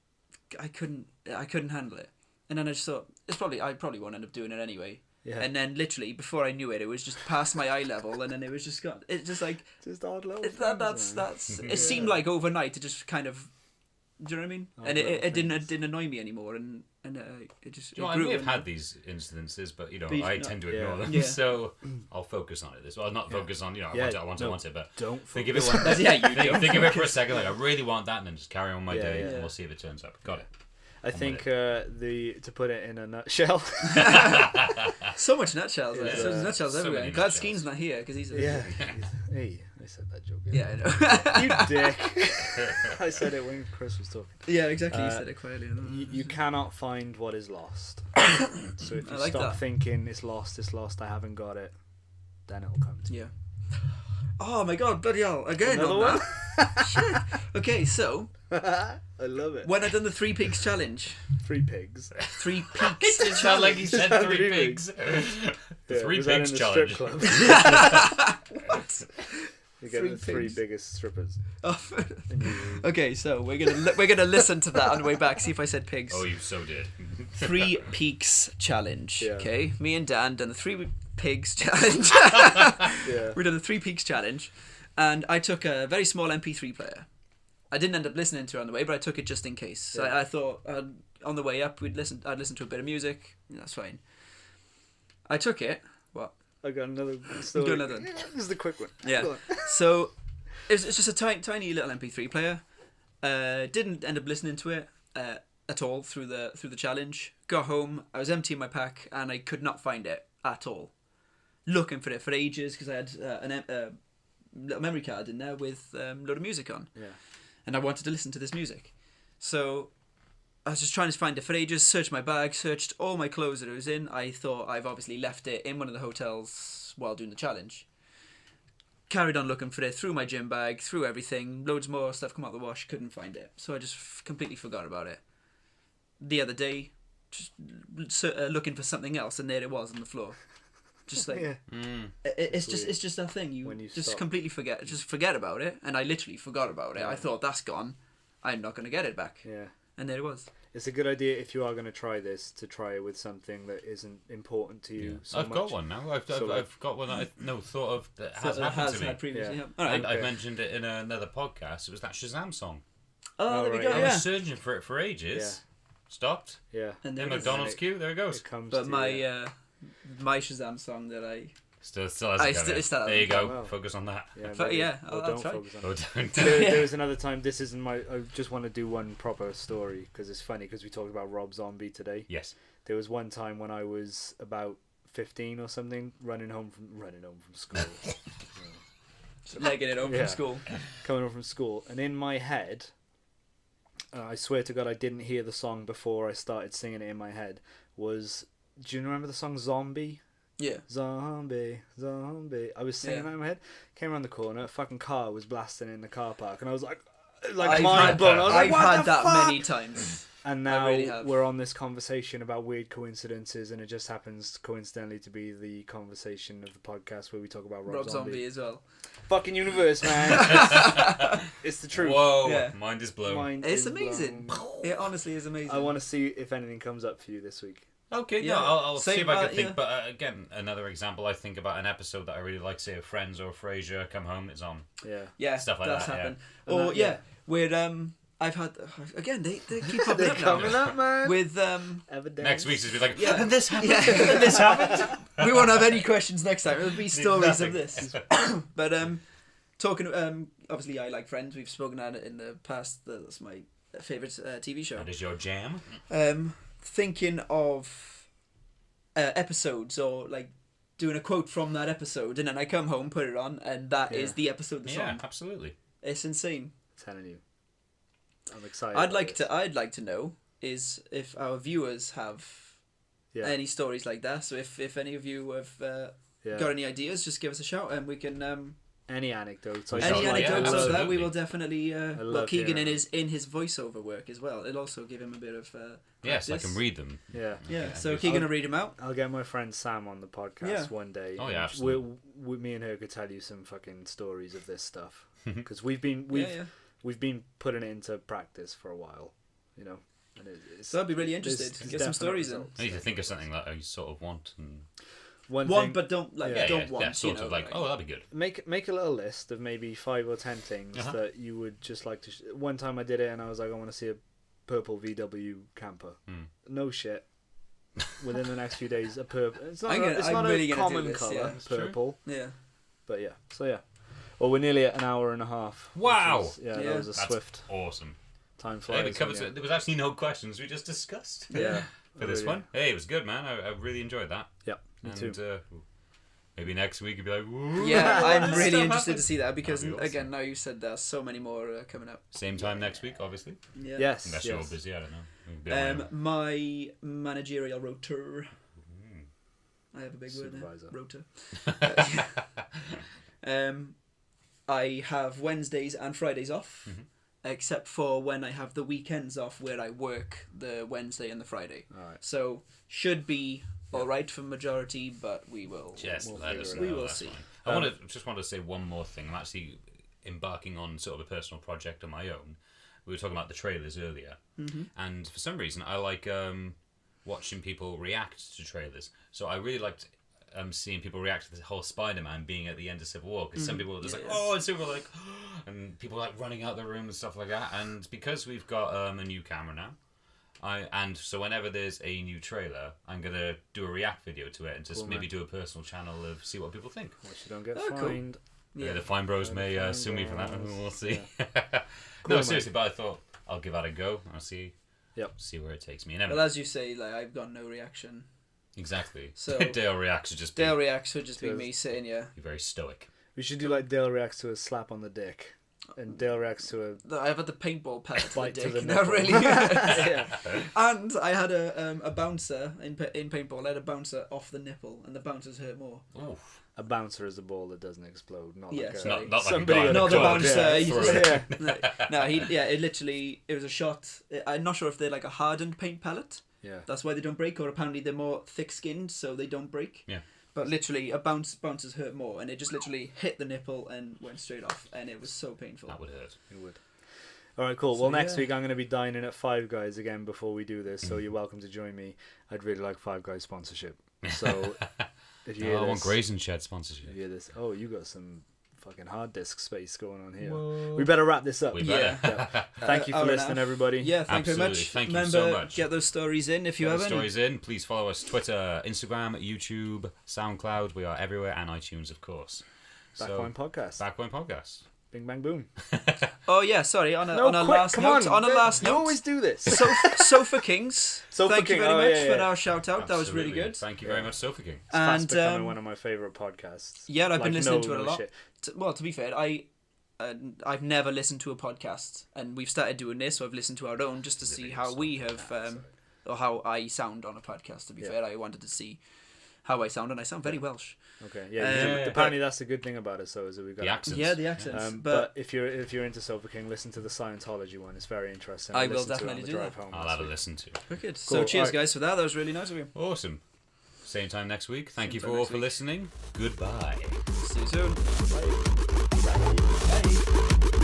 I couldn't handle it. And then I just thought, I probably won't end up doing it anyway. Yeah. And then literally before I knew it, it was just past my eye level, and then it was just got. It's just like just odd little. That's. It seemed like overnight it just kind of. Do you know what I mean? And it didn't annoy me anymore, and it just. I may have had these incidences, but I tend to ignore them, so I'll focus on it. Not focus on I want it, but don't think of it. Think of it for a second. Like I really want that, and then just carry on my day, and we'll see if it turns up. Got it. I think to put it in a nutshell. So much nutshels. So nutshells everywhere. Glad Skeen's not here because he's. Hey, I said that joke. Yeah, I know. You dick. I said it when Chris was talking. Yeah, exactly. You said it quietly. You cannot find what is lost. So if you stop thinking it's lost, I haven't got it, then it'll come to you. Yeah. Oh my god, bloody hell. Again. Another one? Shit. Okay, so. I love it. When I done the 3 pigs challenge. 3 pigs. 3 pigs. It did sound like he said 3 pigs. The 3 pigs challenge. What? You get the 3 biggest strippers. Oh. Okay, so we're gonna listen to that on the way back. See if I said pigs. Oh, you so did. 3 peaks challenge. Yeah. Okay, me and Dan done the 3 pigs challenge. We done the 3 peaks challenge, and I took a very small MP3 player. I didn't end up listening to it on the way, but I took it just in case. So I thought on the way up I'd listen to a bit of music. That's fine. I took it. What? I got another story. Do another one. This is the quick one. Yeah. So it's just a tiny little MP3 player. Didn't end up listening to it at all through the challenge. Got home. I was emptying my pack and I could not find it at all. Looking for it for ages because I had little memory card in there with a load of music on. Yeah. And I wanted to listen to this music. So I was just trying to find it for ages, searched my bag, searched all my clothes that it was in. I thought I've obviously left it in one of the hotels while doing the challenge. Carried on looking for it, through my gym bag, through everything, loads more stuff come out of the wash, couldn't find it. So I just completely forgot about it. The other day, just looking for something else, and there it was on the floor. Just like it's just that thing you just stop. Completely forget about it, and I literally forgot about it. I thought, that's gone, I'm not going to get it back. And there it was. It's a good idea if you are going to try this to try it with something that isn't important to you. So I've got one now. I've got one that I thought of that has happened to me. Had previously. Yeah. All right. And I mentioned it in another podcast. It was that Shazam song. Oh, there we go. I was searching for it for ages. Stopped. Yeah. And in McDonald's queue, there it goes. But my Shazam song that I still hasn't got it. There you go. Well. Focus on that. I'll try. Don't. There was another time. This isn't my. I just want to do one proper story because it's funny because we talked about Rob Zombie today. Yes. There was one time when I was about 15 or something, running home from school. Legging it home from school. Coming home from school, and in my head, I swear to God, I didn't hear the song before I started singing it in my head. Do you remember the song Zombie? Yeah. Zombie. I was singing that in my head. Came around the corner, a fucking car was blasting in the car park, and I was like mind blown. I've had that many times. And now we're on this conversation about weird coincidences, and it just happens coincidentally to be the conversation of the podcast where we talk about Rob Zombie as well. Fucking universe, man. It's the truth. Whoa, yeah. Mind is blown. It's amazing. It honestly is amazing. I want to see if anything comes up for you this week. Okay, yeah. No, I'll see if I can think. But again, another example, I think about an episode that I really like, say, of Friends or Frasier, come home, it's on. Yeah, stuff like that's that. Happened. Or where I've had again. They keep popping up now. Coming up, man. With evidence. Next week's just be like, and this happened. Yeah. And this happened. We won't have any questions next time. It'll be stories of this. But talking. Obviously, I like Friends. We've spoken about it in the past. That's my favourite TV show. That is your jam. Thinking of episodes or like doing a quote from that episode, and then I come home, put it on, and that is the episode. The song. Yeah, absolutely. It's insane. I'm telling you, I'm excited. I'd like to know is if our viewers have any stories like that. So if any of you have got any ideas, just give us a shout, and we can. Any anecdotes? Any anecdotes of that, we will definitely. Keegan in his voiceover work as well. It'll also give him a bit of. Yes, I can read them. Yeah. So Keegan will read them out. I'll get my friend Sam on the podcast one day. Oh yeah, absolutely. Me and her could tell you some fucking stories of this stuff because we've been putting it into practice for a while, you know. And so I'd be really interested to get some stories in. I need to think of something that I sort of want and. But don't want. Sort of like, oh, that'd be good. Make a little list of maybe 5 or 10 things that you would just like to. One time I did it and I was like, I want to see a purple VW camper. No shit. Within the next few days, a purple. It's not really a common colour, purple. Yeah. But yeah, so yeah. Well, we're nearly at an hour and a half. Wow. That was swift. Awesome. Time flies. There was actually no questions. We just discussed. Yeah. For this one, hey, it was good, man. I really enjoyed that. Yep. Me too. Maybe next week you'll be like, woo. Yeah, I'm really interested to see that because again, now you said there's so many more coming up. Same time next week, obviously. Yeah. Yes. Unless you're busy, I don't know. My managerial rotor. I have a big word there. Rotor. I have Wednesdays and Fridays off, except for when I have the weekends off, where I work the Wednesday and the Friday. All right. So should be. All right for majority, but we will. Let us know. We will see. I want to say one more thing. I'm actually embarking on sort of a personal project of my own. We were talking about the trailers earlier, and for some reason I like watching people react to trailers. So I really liked seeing people react to the whole Spider-Man being at the end of Civil War, because some people are just and some people are like, and people are like running out the room and stuff like that. And because we've got a new camera now. So whenever there's a new trailer, I'm going to do a react video to it and just maybe do a personal channel of see what people think. Which you don't get fined. Cool. Yeah, the Fine Bros may sue me for that. We'll see. Yeah. No, seriously, but I thought I'll give that a go. I'll see where it takes me. Well, as you say, like I've got no reaction. Exactly. So Dale reacts would just be me sitting here. You're very stoic. We should do like Dale reacts to a slap on the dick. And Dale reacts to a... I've had the paintball pellet bite to the dick. to the That really yeah. And I had a bouncer in paintball. I had a bouncer off the nipple, and the bouncers hurt more. Oof. A bouncer is a ball that doesn't explode. Not Yeah, like sorry. Not like somebody a guy not the in a bouncer. club. No, it was a shot. I'm not sure if they're like a hardened paint pellet. Yeah. That's why they don't break, or apparently they're more thick-skinned, so they don't break. Yeah. But literally, bouncers hurt more, and it just literally hit the nipple and went straight off, and it was so painful. That would hurt. It would. All right, cool. So, well, next week I'm going to be dining at Five Guys again before we do this, so you're welcome to join me. I'd really like Five Guys sponsorship. So if you hear I want this, Grayson Shed sponsorship. you hear this? Oh, you got some fucking hard disk space going on here. Whoa. We better wrap this up. We better. Yeah. Thank you for listening, everybody. Yeah, thank you very much. Thank you Remember, so much. get those stories in if you have any. Stories in. Please follow us Twitter, Instagram, YouTube, SoundCloud. We are everywhere, and iTunes, of course. Backpoint Podcast. Backpoint Podcast. Bing bang boom. Oh yeah, sorry. On a last You always do this. Sofa Kings. Sofa Thank King. you very much yeah. for our shout out. That was really Absolutely. good. Thank you very much, Sofa King. It's fast And becoming one of my favourite podcasts. yeah, I've been listening to it a lot. Shit. Well, to be fair, I've never listened to a podcast, and we've started doing this, so I've listened to our own just to see how we have, or how I sound on a podcast. To be fair, I wanted to see how I sound, and I sound very Welsh. Okay, yeah. Apparently, that's the good thing about it. So is that we've got The accents. Yeah, the accents. but if you're into Sofa King, listen to the Scientology one. It's very interesting. I will listened to it definitely on the do drive that. home I'll last have a week. listen to. Wicked. Cool. So cheers, Alright. guys, for that. That was really nice of you. Awesome. Same time next week. Thank you Same for time all next for week. listening. Goodbye. See you soon. Bye. Bye.